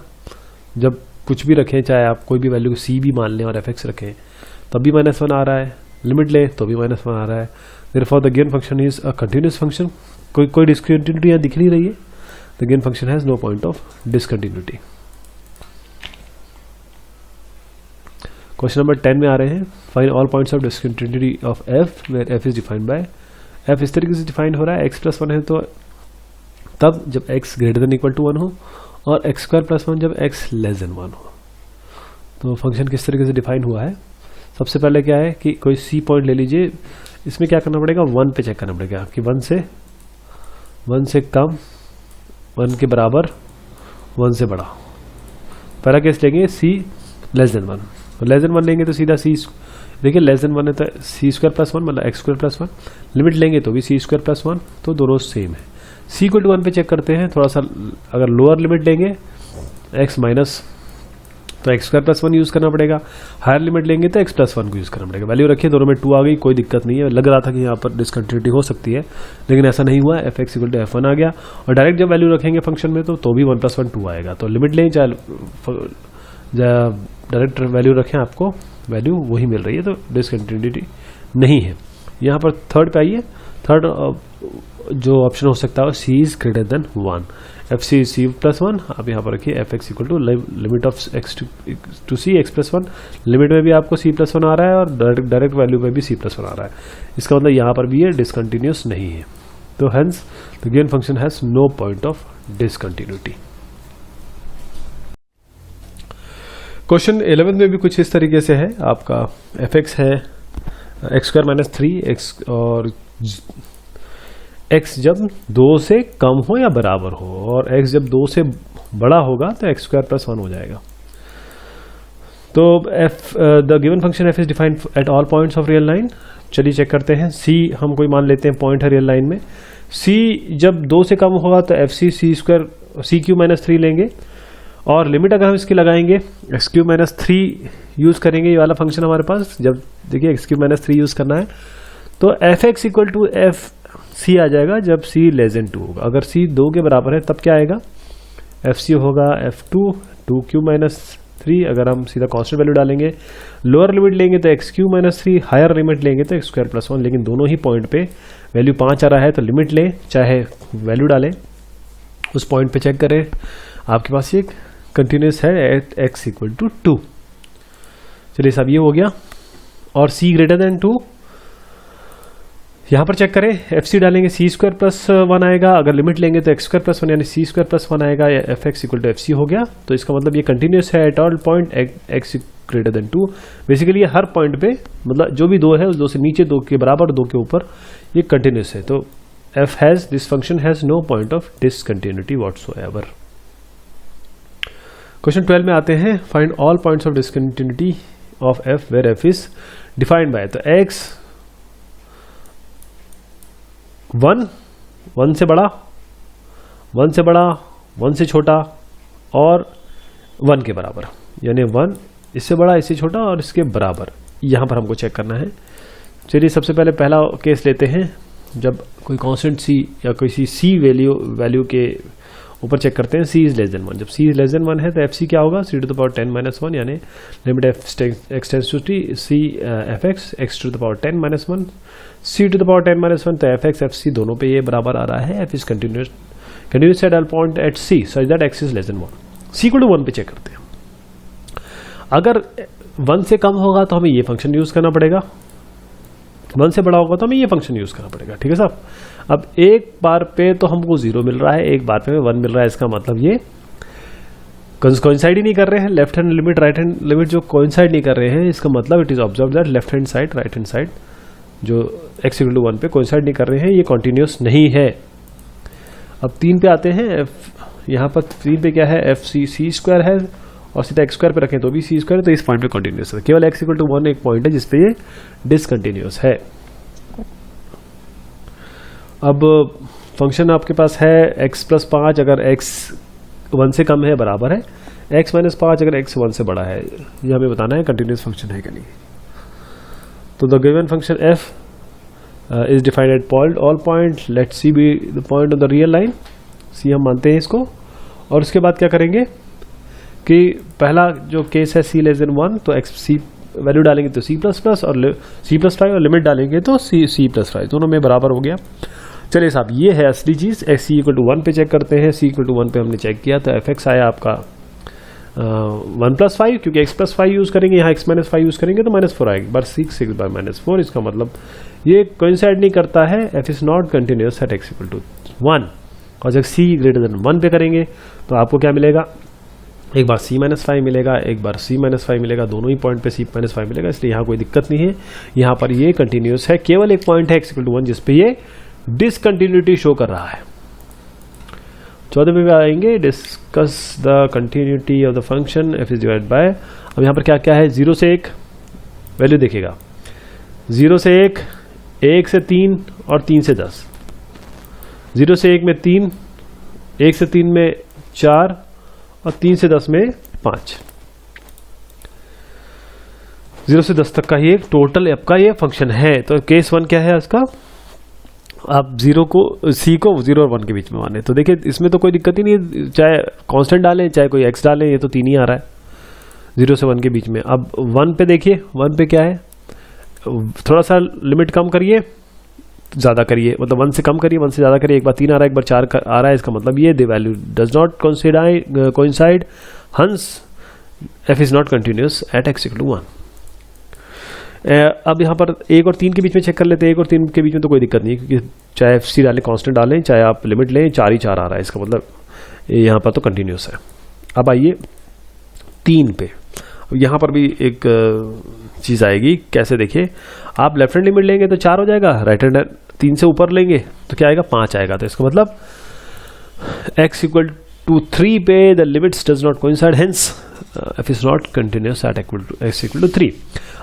जब कुछ भी रखें, चाहे आप कोई भी वैल्यू को c भी मान लें और fx रखें तब भी -1 आ रहा है, लिमिट लें तो भी -1 आ रहा है। Therefore the given function is a continuous function. कोई डिसकंटिन्यूटी यहाँ दिख नहीं रही है, the given function has no point of discontinuity. Question number 10 में आ रहे हैं, find all points of discontinuity of f where f is defined by. f इस तरीके से डिफाइंड हो रहा है, x + 1 है तो तब जब x > 1 हो, और x² + 1 जब x < 1 हो। तो फंक्शन किस तरीके से डिफाइन हुआ है, सबसे पहले क्या है कि कोई c पॉइंट ले लीजिए, इसमें क्या करना पड़ेगा, 1 पे चेक करना पड़ेगा कि 1 से कम, 1 के बराबर, 1 से बड़ा। पहला केस लेंगे c < 1, तो < 1 लेंगे तो सीधा c, देखिए < 1 है तो c² + 1 मतलब x² + 1, लिमिट लेंगे तो भी c² + 1, तो दोनों सेम है। c = 1 पे चेक करते हैं, थोड़ा सा अगर लोअर लिमिट लेंगे x तो एक्स स्क्वायर प्लस 1 यूज करना पड़ेगा। हायर लिमिट लेंगे तो एक्स प्लस 1 को यूज करना पड़ेगा। वैल्यू रखिए, दोनों में 2 आ गई, कोई दिक्कत नहीं है। लग रहा था कि यहाँ पर डिसकंटिन्यूटी हो सकती है, लेकिन ऐसा नहीं हुआ। F x equal to F1 आ गया, और डायरेक्ट जब वैल्यू रखेंगे फंक्शन में तो भी 1 + 1 2 आएगा। तो लिमिट लें चाहे डायरेक्ट वैल्यू रखें, आपको वैल्यू वही मिल रही है, तो डिसकंटिन्यूटी नहीं है। यहाँ पर थर्ड पे आइए। थर्ड जो ऑप्शन हो सकता है C is greater than 1, F C + 1। आप यहाँ पर रखिए F x equal to limit of X to C X + 1। Limit में भी आपको सी + 1 आ रहा है, और डायरेक्ट वैल्यू में भी सी + 1 आ रहा है। इसका मतलब यहाँ पर भी ये डिसकंटिन्यूस नहीं है। तो hence the given function has no point of discontinuity. Question 11 में भी कुछ इस तरीके से है। आपका एफ एक्स है x² - 3x, और x जब 2 से कम हो या बराबर हो, और x जब 2 से बड़ा होगा तो x² + 1 हो जाएगा। तो the given function f is defined at all points of real line. चलिए चेक करते हैं। c हम कोई मान लेते हैं पॉइंट है रियल लाइन में। c जब 2 से कम होगा तो f c³ - 3 लेंगे, और लिमिट अगर हम इसकी लगाएंगे x³ - 3 यूज करेंगे, ये वाला फंक्शन हमारे पास। जब देखिए x³ - 3 यूज करना है तो F x equal to F C आ जाएगा जब c < 2 होगा। अगर c 2 के बराबर है तब क्या आएगा, एफ सी होगा f2 2³ - 3। अगर हम सीधा कांस्टेंट वैल्यू डालेंगे, लोअर लिमिट लेंगे तो x³ - 3, हायर लिमिट लेंगे तो x² + 1। लेकिन दोनों ही पॉइंट पे वैल्यू 5 आ रहा है, तो लिमिट लें चाहे वैल्यू डालें, उस पॉइंट पे चेक करें। आपके पास ये कंटिन्यूस है एट x इक्वल टू 2। चलिए सब ये हो गया। और c > 2 यहां पर चेक करें, एफ सी डालेंगे c² + 1 आएगा। अगर लिमिट लेंगे तो x² + 1 यानी c² + 1 आएगा। F x equal to F c हो गया। तो इसका मतलब ये कंटिन्यूस है at all point x > 2। Basically ये हर पॉइंट पे, मतलब जो भी 2 है उस 2 से नीचे, 2 के बराबर, 2 के ऊपर, ये कंटिन्यूस है। तो this function has no point of discontinuity whatsoever. Question 12 में आते हैं। Find all points of discontinuity of f where f is defined by. तो x 1 से बड़ा, 1 से बड़ा, 1 से छोटा, और 1 के बराबर, यानी 1 इससे बड़ा, इससे छोटा और इसके बराबर। यहां पर हमको चेक करना है। चलिए सबसे पहले पहला केस लेते हैं, जब कोई कांस्टेंट c या किसी c वैल्यू के ऊपर चेक करते हैं। c is < 1। जब c इज < 1 है तो एफ सी क्या होगा, c⁻10 - 1, यानी limit x → t c F x x⁻10 - 1 c⁻10 - 1। तो एफ एक्स एफ सी दोनों पे ये बराबर आ रहा है। F is continuous at all point at c such that x is < 1। c = 1 पे चेक करते हैं। अगर 1 से कम होगा तो हमें ये फंक्शन यूज करना पड़ेगा, 1 से बड़ा होगा तो हमें ये फंक्शन यूज करना पड़ेगा। ठीक है साहब। अब एक बार पे तो हमको 0 मिल रहा है, एक बार पे 1 मिल रहा है। इसका मतलब ये कोइंसाइड ही नहीं कर रहे हैं। Left hand limit, right hand limit जो कोइंसाइड नहीं कर रहे हैं, इसका मतलब it is observe that left hand side, right hand side जो x = 1 पे कोइंसाइड नहीं कर रहे हैं, ये कॉन्टिन्यूस नहीं है। अब 3 पे आते हैं। यहाँ पर 3 पे क्या है, एफ c² है, और सीधा x² पे रखें तो भी c², तो इस पॉइंट पे कॉन्टिन्यूस है। केवल x = 1 एक पॉइंट है जिसपे ये डिसकंटिन्यूस है। अब फंक्शन आपके पास है x + 5 अगर x 1 से कम है बराबर है, x - 5 अगर x 1 से बड़ा है। ये हमें बताना है कंटिन्यूस फंक्शन है कि नहीं। तो the given function f is defined at all point, let c be the point of the real line. c हम मानते हैं इसको। और उसके बाद क्या करेंगे कि पहला जो केस है c < 1, तो x c वैल्यू डालेंगे तो c++, और c+5, और लिमिट डालेंगे तो c+5, दोनों में बराबर हो गया। चलिए साहब, ये है असली चीज। c = 1 पे चेक करते हैं। c = 1 पे हमने चेक किया तो एफ एक्स आया आपका 1 + 5, क्योंकि x + 5 यूज करेंगे, यहाँ x - 5 यूज करेंगे तो -4 आएगी। बट 6/-4, इसका मतलब ये कोइंसाइड नहीं करता है। f is not continuous at x = 1। और जब c > 1 पे करेंगे तो आपको क्या मिलेगा, एक बार c - 5 मिलेगा, एक बार c - 5 मिलेगा, दोनों ही पॉइंट पे c - 5 मिलेगा। इसलिए यहाँ कोई दिक्कत नहीं है, यहाँ पर ये कंटिन्यूस है। केवल एक पॉइंट है x = 1 जिसपे ये डिसकंटिन्यूटी शो कर रहा है। 14 पे आएंगे, discuss the continuity of the function f is divide by. अब यहाँ पर क्या क्या है, 0 से 1 वैल्यू देखेगा, 0 से 1, 1 से 3 और 3 से 10। 0 से 1 में 3, 1 से 3 में 4 और 3 से 10 में 5। 0 से 10 तक का ही एक टोटल आपका ये फंक्शन है। तो केस 1 क्या है उसका, आप 0 को c को 0 और 1 के बीच में माने। तो देखिए इसमें तो कोई दिक्कत ही नहीं है, चाहे कांस्टेंट डालें चाहे कोई x डालें, ये तो 3 ही आ रहा है 0 से 1 के बीच में। अब 1 पे देखिए, 1 पे क्या है, थोड़ा सा लिमिट कम करिए ज़्यादा करिए, मतलब 1 से कम करिए 1 से ज़्यादा करिए। एक बार 3 आ रहा है एक बार 4 आ रहा है, इसका मतलब ये the value does not coincide, hence f is not continuous at x equal to 1। अब यहाँ पर 1 और 3 के बीच में चेक कर लेते हैं। 1 और 3 के बीच में तो कोई दिक्कत नहीं, क्योंकि चाहे FC डालें कांस्टेंट डालें चाहे आप लिमिट लें, 4 ही 4 आ रहा है, इसका मतलब यहाँ पर तो कंटिन्यूस है। अब आइए 3 पे, यहाँ पर भी एक चीज़ आएगी, कैसे देखिए, आप लेफ्ट हैंड लिमिट लेंगे तो 4 हो जाएगा, राइट हैंड 3 से ऊपर लेंगे तो क्या आएगा 5 आएगा। तो इसका मतलब x इक्वल टू 3 पे the limits does not coincide, hence f is not continuous at x equal to 3।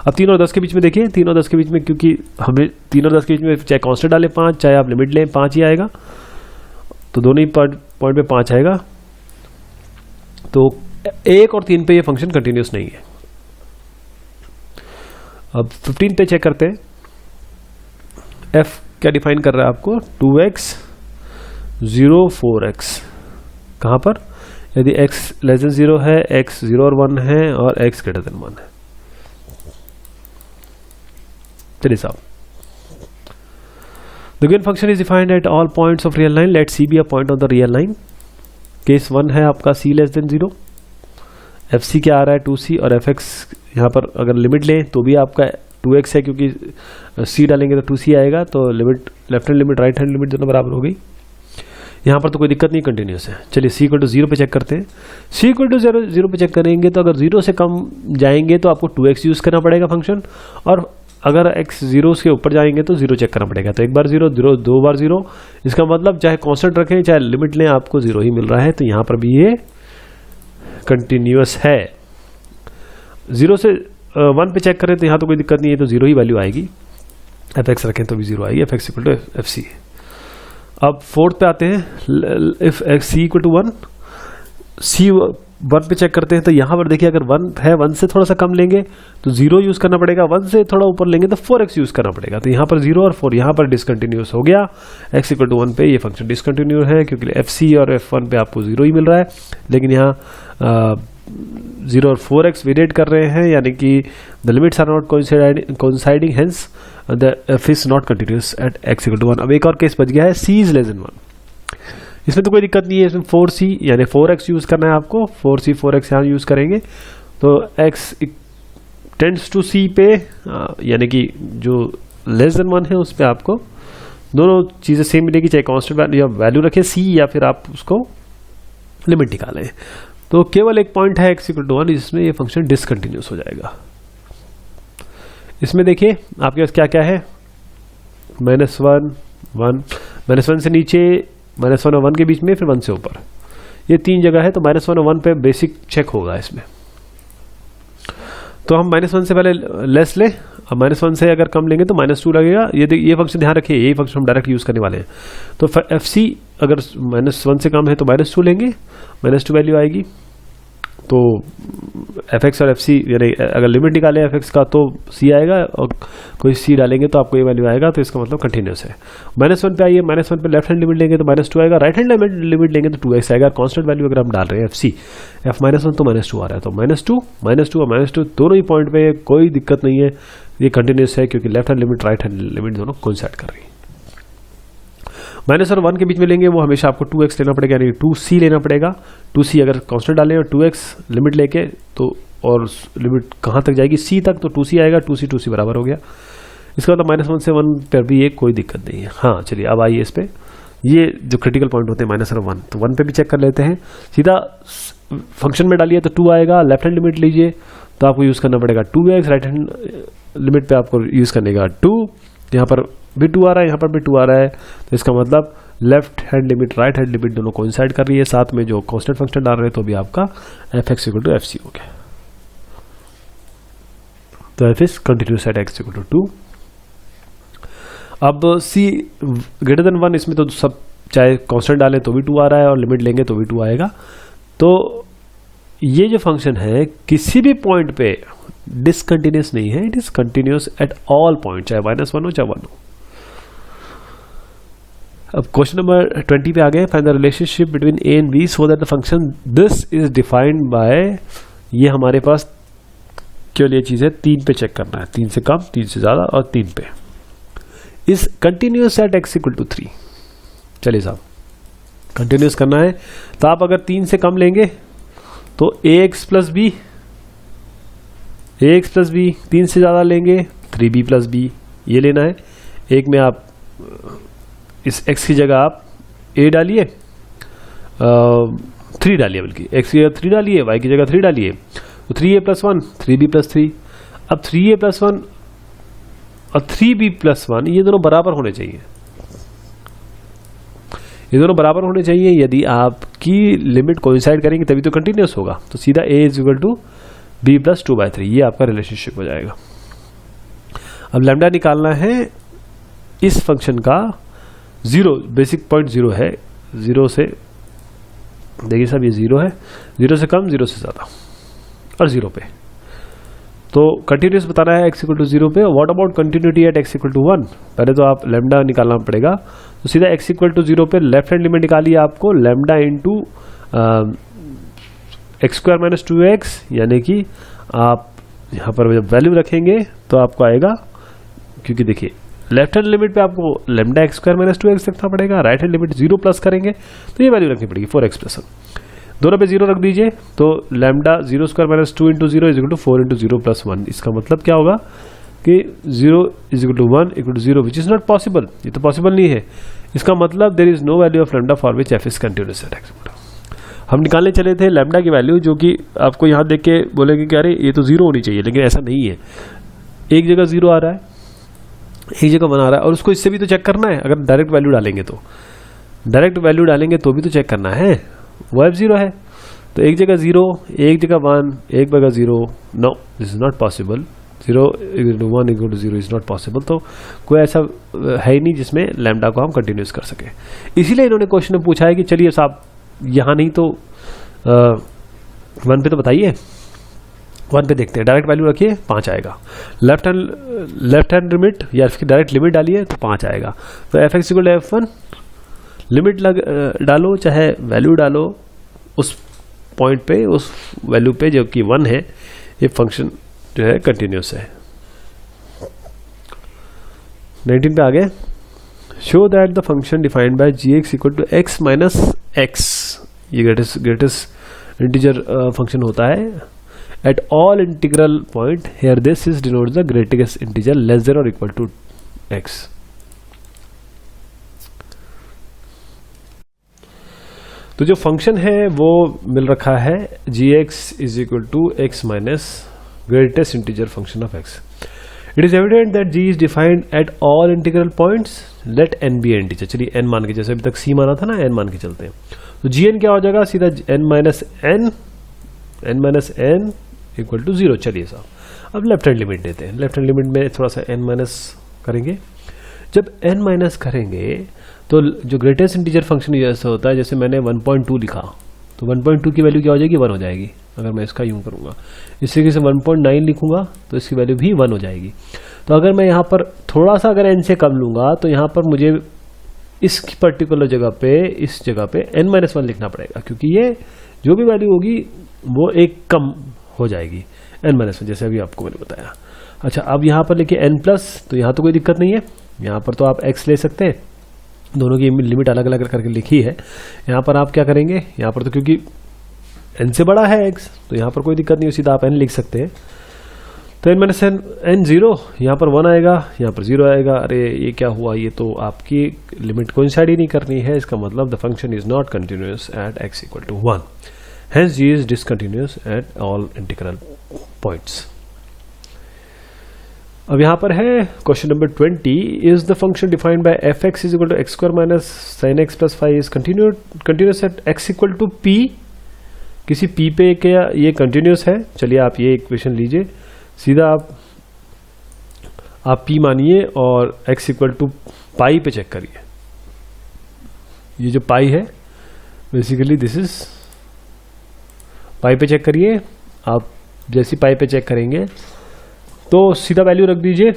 अब 3 और 10 के बीच में देखिए, 3 और 10 के बीच में, क्योंकि हमें 3 और 10 के बीच में चाहे कांस्टेंट डालें 5 चाहे आप लिमिट लें 5 ही आएगा, तो दोनों ही पॉइंट पे 5 आएगा। तो 1 और 3 पे ये फंक्शन कंटिन्यूस नहीं है। अब 15 पे चेक करते हैं, f क्या डिफाइन कर रहा है आपको, 2x 0 4x, कहाँ पर, यदि x लेस देन 0 है, x 0 और 1 है और x ग्रेटर देन 1 है। चलिए साहब, the given function is defined at all points of real line, let c be a point on the real line। Case 1 है आपका c लेस देन 0, fc क्या आ रहा है 2c, और fx यहाँ पर अगर लिमिट लें तो भी आपका 2x है, क्योंकि c डालेंगे तो 2c आएगा, तो limit left hand limit right hand limit दोनों बराबर हो गई। यहाँ पर तो कोई दिक्कत नहीं, कंटिन्यूस है। चलिए c इक्वल टू 0 पे चेक करते हैं। c इक्वल टू 0 पे चेक करेंगे तो अगर 0 से कम जाएंगे तो आपको 2x यूज़ करना पड़ेगा फंक्शन, और अगर x 0 के ऊपर जाएंगे तो 0 चेक करना पड़ेगा। तो एक बार 0 दो बार 0, इसका मतलब चाहे कांस्टेंट रखें चाहे लिमिट लें आपको 0 ही मिल रहा है। तो यहाँ पर भी ये कंटिन्यूस है। 0 से 1 पे चेक करें तो यहाँ तो कोई दिक्कत नहीं है, तो 0 ही वैल्यू आएगी। fx रखें तो भी 0 आएगी, fx इक्वल टू fc। अब 4th पे आते हैं, if x c equal to 1, c 1 पे चेक करते हैं तो यहाँ पर देखिए अगर 1 है 1 से थोड़ा सा कम लेंगे तो 0 यूज़ करना पड़ेगा, 1 से थोड़ा ऊपर लेंगे तो 4x यूज़ करना पड़ेगा। तो यहाँ पर 0 और 4 यहाँ पर डिसकंटिन्यूस हो गया। x इक्वल टू 1 पे ये फंक्शन डिसकंटिन्यू है, क्योंकि FC और F1 पे आपको 0 ही मिल रहा है, लेकिन यहाँ 0 और 4x वेरिएट कर रहे हैं, यानी कि the limits are not coinciding, hence the f is not continuous at x equal to 1। अब एक और केस बच गया है, c इज लेस देन 1। इसमें तो कोई दिक्कत नहीं है, इसमें 4c यानी 4x यूज़ करना है आपको, 4c 4x यहाँ यूज़ करेंगे तो x टेंड्स टू c पे, यानी कि जो लेस देन 1 है उस पर आपको दोनों चीज़ें सेम मिलेगी, चाहे कांस्टेंट या वैल्यू रखें c या फिर आप उसको लिमिट निकालें। तो केवल एक पॉइंट है x इक्वल टू 1 जिसमें ये फंक्शन डिसकंटिन्यूस हो जाएगा। इसमें देखिए आपके पास क्या क्या है, -1 1, -1 से नीचे, -1 और 1 के बीच में, फिर 1 से ऊपर, ये 3 जगह है। तो -1 और 1 पे बेसिक चेक होगा इसमें। तो हम -1 से पहले लेस ले, अब -1 से अगर कम लेंगे तो -2 लगेगा। ये फंक्शन ध्यान रखिए, यही फंक्शन हम डायरेक्ट यूज़ करने वाले हैं। तो FC अगर -1 से कम है तो -2 लेंगे, -2 वैल्यू आएगी। तो fx और fc यानी अगर लिमिट निकालें fx का तो c आएगा, और कोई c डालेंगे तो आपको ये वैल्यू आएगा, तो इसका मतलब कंटिन्यूस है। -1 पे आइए, -1 पे लेफ्ट हैंड लिमिट लेंगे तो -2 आएगा, राइट हैंड लिमिट लेंगे तो 2x आएगा। कांस्टेंट वैल्यू अगर हम डाल रहे हैं fc f-1 तो -2 आ रहा है, तो -2 और -2 दोनों ही पॉइंट पे कोई दिक्कत नहीं है, ये कंटिन्यूस है, क्योंकि left hand limit right hand limit दोनों कोइंसाइड कर रही है। -1 और 1 के बीच में लेंगे वो हमेशा आपको 2x लेना पड़ेगा, यानी 2c लेना पड़ेगा। 2c अगर कांस्टेंट डालें और 2x लिमिट लेके तो, और लिमिट कहाँ तक जाएगी c तक, तो 2c आएगा, 2c बराबर हो गया। इसका मतलब -1 से 1 पर भी ये कोई दिक्कत नहीं है। हाँ चलिए अब आइए इस पे, ये जो क्रिटिकल पॉइंट होते हैं -1 और 1, तो 1 पे भी चेक कर लेते हैं। सीधा फंक्शन में डालिए तो 2 आएगा, लेफ्ट हैंड लिमिट लीजिए तो आपको यूज़ करना पड़ेगा 2x, राइट हैंड लिमिट पे आपको यूज़ करने का 2, यहाँ पर भी 2 आ रहा है, यहाँ पर भी 2 आ रहा है, तो इसका मतलब left hand limit right hand limit दोनों कोइंसाइड कर रही है। साथ में जो कांस्टेंट फंक्शन डाल रहे हैं तो भी आपका fx इक्वल टू fc हो गया। तो f is continuous at x equal to 2। अब c ग्रेटर देन 1, इसमें तो सब चाहे कांस्टेंट डालें तो भी 2 आ रहा है और लिमिट लेंगे तो भी 2 आएगा। तो ये जो फंक्शन है किसी भी पॉइंट पे डिसकंटिन्यूस नहीं है, it is continuous at all point, चाहे -1 हो चाहे 1 हो। अब क्वेश्चन नंबर 20 पे आ गए, find the relationship between A and B so that the function this is defined by, ये हमारे पास केवल ये चीज है 3 पे चेक करना है, 3 से कम, 3 से ज्यादा और 3 पे, is continuous at x equal to 3। चलिए साहब कंटिन्यूस करना है, तो आप अगर 3 से कम लेंगे तो ax प्लस बी, 3 से ज्यादा लेंगे 3b प्लस बी, ये लेना है। एक में आप इस x की जगह आप a डालिए, 3 डालिए, बल्कि x की जगह 3 डालिए, y की जगह 3 डालिए, तो 3a प्लस 1 3b प्लस 3। अब 3a प्लस 1 और 3b प्लस 1 ये दोनों बराबर होने चाहिए, ये दोनों बराबर होने चाहिए। यदि आपकी लिमिट कोइंसाइड करेंगे तभी तो कंटिन्यूस होगा, तो सीधा a is equal to b plus 2/3, ये आपका रिलेशनशिप हो जाएगा। अब लैम्डा निकालना है इस फंक्शन का, 0 बेसिक पॉइंट 0 है, 0 से देखिए साहब ये 0 है, 0 से कम, 0 से ज्यादा और 0 पे, तो कंटिन्यूस बताना है x इक्वल टू 0 पे। What about continuity at x equal to 1, पहले तो आप लैम्डा निकालना पड़ेगा, तो सीधा x इक्वल टू 0 पे लेफ्ट हैंड लिमिट निकालिए आपको, लैम्डा इंटू x² - 2x, यानी कि आप यहाँ पर जब वैल्यू रखेंगे तो आपको आएगा, क्योंकि देखिए लेफ्ट हैंड लिमिट पे आपको लैम्डा x² - 2x रखना पड़ेगा, राइट हैंड लिमिट 0 प्लस करेंगे तो ये वैल्यू रखनी पड़ेगी 4x + 1, दोनों पे 0 रख दीजिए, तो लैम्डा 0² - 2 × 0 = 4 × 0 + 1। इसका मतलब क्या होगा कि 0 = 1 = 0, विच इज नॉट पॉसिबल, ये तो पॉसिबल नहीं है। इसका मतलब there is no value of lambda for which f is continuous at x। हम निकालने चले थे लैम्डा की वैल्यू, जो कि आपको यहाँ देख के बोलेंगे कि अरे ये तो 0 होनी चाहिए, लेकिन ऐसा नहीं है, एक जगह 0 आ रहा है, एक जगह 1 आ रहा है, और उसको इससे भी तो चेक करना है। अगर डायरेक्ट वैल्यू डालेंगे तो भी तो चेक करना है, वो f0 है, तो एक जगह 0, एक जगह 1, एक जगह 0, no this is not possible, 0 = 1 = 0 is not possible. तो कोई ऐसा है ही नहीं जिसमें लैम्डा को हम कंटिन्यूस कर सके, इसीलिए इन्होंने क्वेश्चन में पूछा है कि चलिए साहब यहाँ नहीं तो 1 पे तो बताइए, 1 पे देखते हैं, डायरेक्ट वैल्यू रखिए 5 आएगा, लेफ्ट हैंड लिमिट या इसकी डायरेक्ट लिमिट डालिए तो 5 आएगा। तो f(x = f1) लिमिट डालो चाहे वैल्यू डालो, उस पॉइंट पे, उस वैल्यू पे जो कि 1 है, ये फंक्शन जो है कंटिन्यूस है। 19 पे आ गए, show that the function defined bye gx = x - x, ये ग्रेटेस्ट इंटीजर फंक्शन होता है at all integral point, here this is denotes the greatest integer less than और इक्वल टू x। तो जो फंक्शन है वो मिल रखा है gx = x - greatest integer function of x. It is evident that g is defined at all integral points. Let n be an integer. चलिए n मान के, जैसे अभी तक c माना था ना, n मान के चलते हैं, तो gn क्या हो जाएगा, सीधा n - n = 0। चलिए साहब अब लेफ्ट हैंड लिमिट देते हैं, लेफ्ट हैंड लिमिट में थोड़ा सा n माइनस करेंगे, जब n माइनस करेंगे तो जो ग्रेटेस्ट इंटीजर फंक्शन जैसा होता है, जैसे मैंने 1.2 लिखा, तो 1.2 की वैल्यू क्या हो जाएगी, 1 हो जाएगी। अगर मैं इसका यूं करूंगा, इस तरीके से 1.9 लिखूंगा तो इसकी वैल्यू भी 1 हो जाएगी। तो अगर मैं यहाँ पर थोड़ा सा अगर n से कम लूंगा तो यहाँ पर मुझे इस पर्टिकुलर जगह पे, इस जगह पे n-1 लिखना पड़ेगा, क्योंकि ये जो भी वैल्यू होगी वो एक कम हो जाएगी n-1, जैसे अभी आपको मैंने बताया। अच्छा, अब यहाँ पर लिखिए n+, तो यहाँ तो कोई दिक्कत नहीं है, यहाँ पर तो आप x ले सकते हैं, दोनों की लिमिट अलग अलग करके लिखी है। यहाँ पर आप क्या करेंगे, यहाँ पर तो क्योंकि n से बड़ा है x, तो यहाँ पर कोई दिक्कत नहीं, सीधा आप n लिख सकते हैं। तो n - n 0, यहाँ पर 1 आएगा, यहाँ पर 0 आएगा। अरे ये क्या हुआ, ये तो आपकी लिमिट कोइंसाइड ही नहीं करनी है, इसका मतलब the function is not continuous at x = 1, hence g is discontinuous at all integral points. अब यहाँ पर है question number 20, is the function defined bye f(x) = x² - sin x + 5 is continuous at x = p, किसी p पे क्या ये continuous है। चलिए आप ये इक्वेशन लीजिए, सीधा आप p मानिए और x = पाई पे चेक करिए। ये जो पाई है बेसिकली दिस इज पाई पे चेक करिए। आप जैसी पाई पे चेक करेंगे तो सीधा वैल्यू रख दीजिए,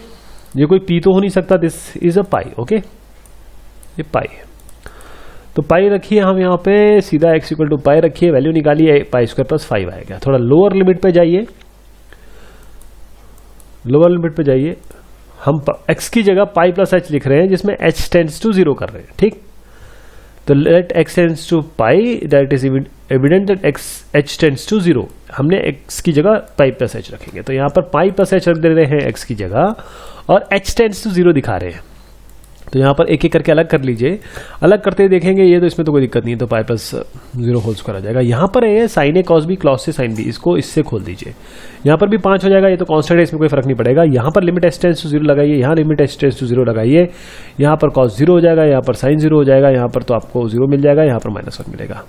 ये कोई पी तो हो नहीं सकता, this is a pi, okay, ये पाई है। तो पाई रखिए हम यहाँ पे, सीधा x इक्वल टू पाई रखिए, वैल्यू निकालिए, पाई स्क्वायर प्लस 5 आएगा। थोड़ा लोअर लिमिट पे जाइए, लोअर लिमिट पे जाइए, हम x की जगह पाई प्लस h लिख रहे हैं जिसमें h टेंड्स टू 0 कर रहे हैं, ठीक। तो let x tends to pi, that is evident that h tends to 0। हमने x की जगह पाई प्लस h रखेंगे, तो यहाँ पर पाई प्लस h रख दे रहे हैं x की जगह, और h टेंड्स टू 0 दिखा रहे हैं। तो यहाँ पर एक एक करके अलग कर लीजिए, अलग करते देखेंगे ये, तो इसमें तो कोई दिक्कत नहीं है, तो पाई प्लस 0 होल स्क्वायर आ जाएगा। यहाँ पर है साइन ए कॉस बी क्लॉस से साइन बी, इसको इससे खोल दीजिए, यहाँ पर भी 5 हो जाएगा, ये तो कांस्टेंट है, इसमें कोई फर्क नहीं पड़ेगा। यहाँ पर लिमिट h टेंड्स टू 0 लगाइए, यहाँ लिमिट h टेंड्स टू 0 लगाइए, यहाँ पर कॉस 0 हो जाएगा, यहाँ पर साइन 0 हो जाएगा, यहाँ पर तो आपको 0 मिल जाएगा, यहाँ पर -1 मिलेगा,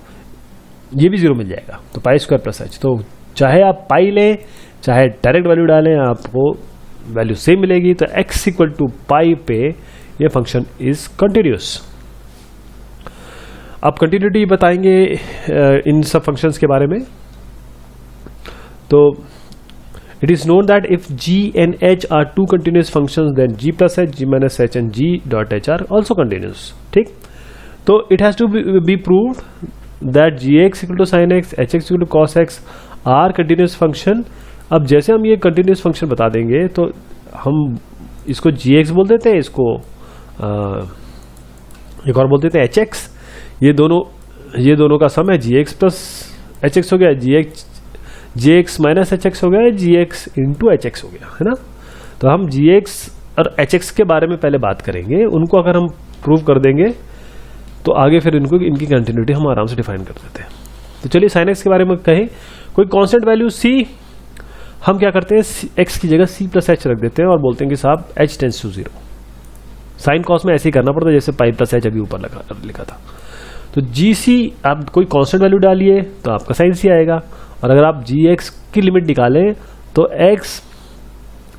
ये भी 0 मिल जाएगा। तो पाई स्क्वायर प्लस h, तो चाहे आप पाई लें चाहे डायरेक्ट वैल्यू डालें, आपको वैल्यू सेम मिलेगी। तो x इक्वल टू पाई पे ये फंक्शन इज कंटिन्यूस। आप कंटिन्यूटी बताएंगे इन सब फंक्शंस के बारे में। तो it is known that if g and h are two continuous functions then g plus h, g minus h and g dot h are also continuous, ठीक। तो it has to be proved that gx equal to sine x, hx equal to cos x are continuous function. अब जैसे हम ये continuous function बता देंगे तो हम इसको gx बोल देते हैं, इसको एक और बोल देते हैं hx। ये दोनों का सम है, gx प्लस hx हो गया, gx माइनस hx हो गया, gx इंटू hx हो गया, है ना। तो हम gx और hx के बारे में पहले बात करेंगे, उनको अगर हम प्रूव कर देंगे तो आगे फिर इनकी कंटिन्यूटी हम आराम से डिफाइन कर देते हैं। तो चलिए साइन x के बारे में कहें, कोई कांस्टेंट वैल्यू c, हम क्या करते हैं x की जगह c प्लस h रख देते हैं और बोलते हैं कि साहब h tends to 0। Sine cos में ऐसे ही करना पड़ता है जैसे पाई प्लस h अभी ऊपर लिखा था। तो gc आप कोई कांस्टेंट वैल्यू डालिए तो आपका साइन c आएगा, और अगर आप gx की लिमिट निकालें तो x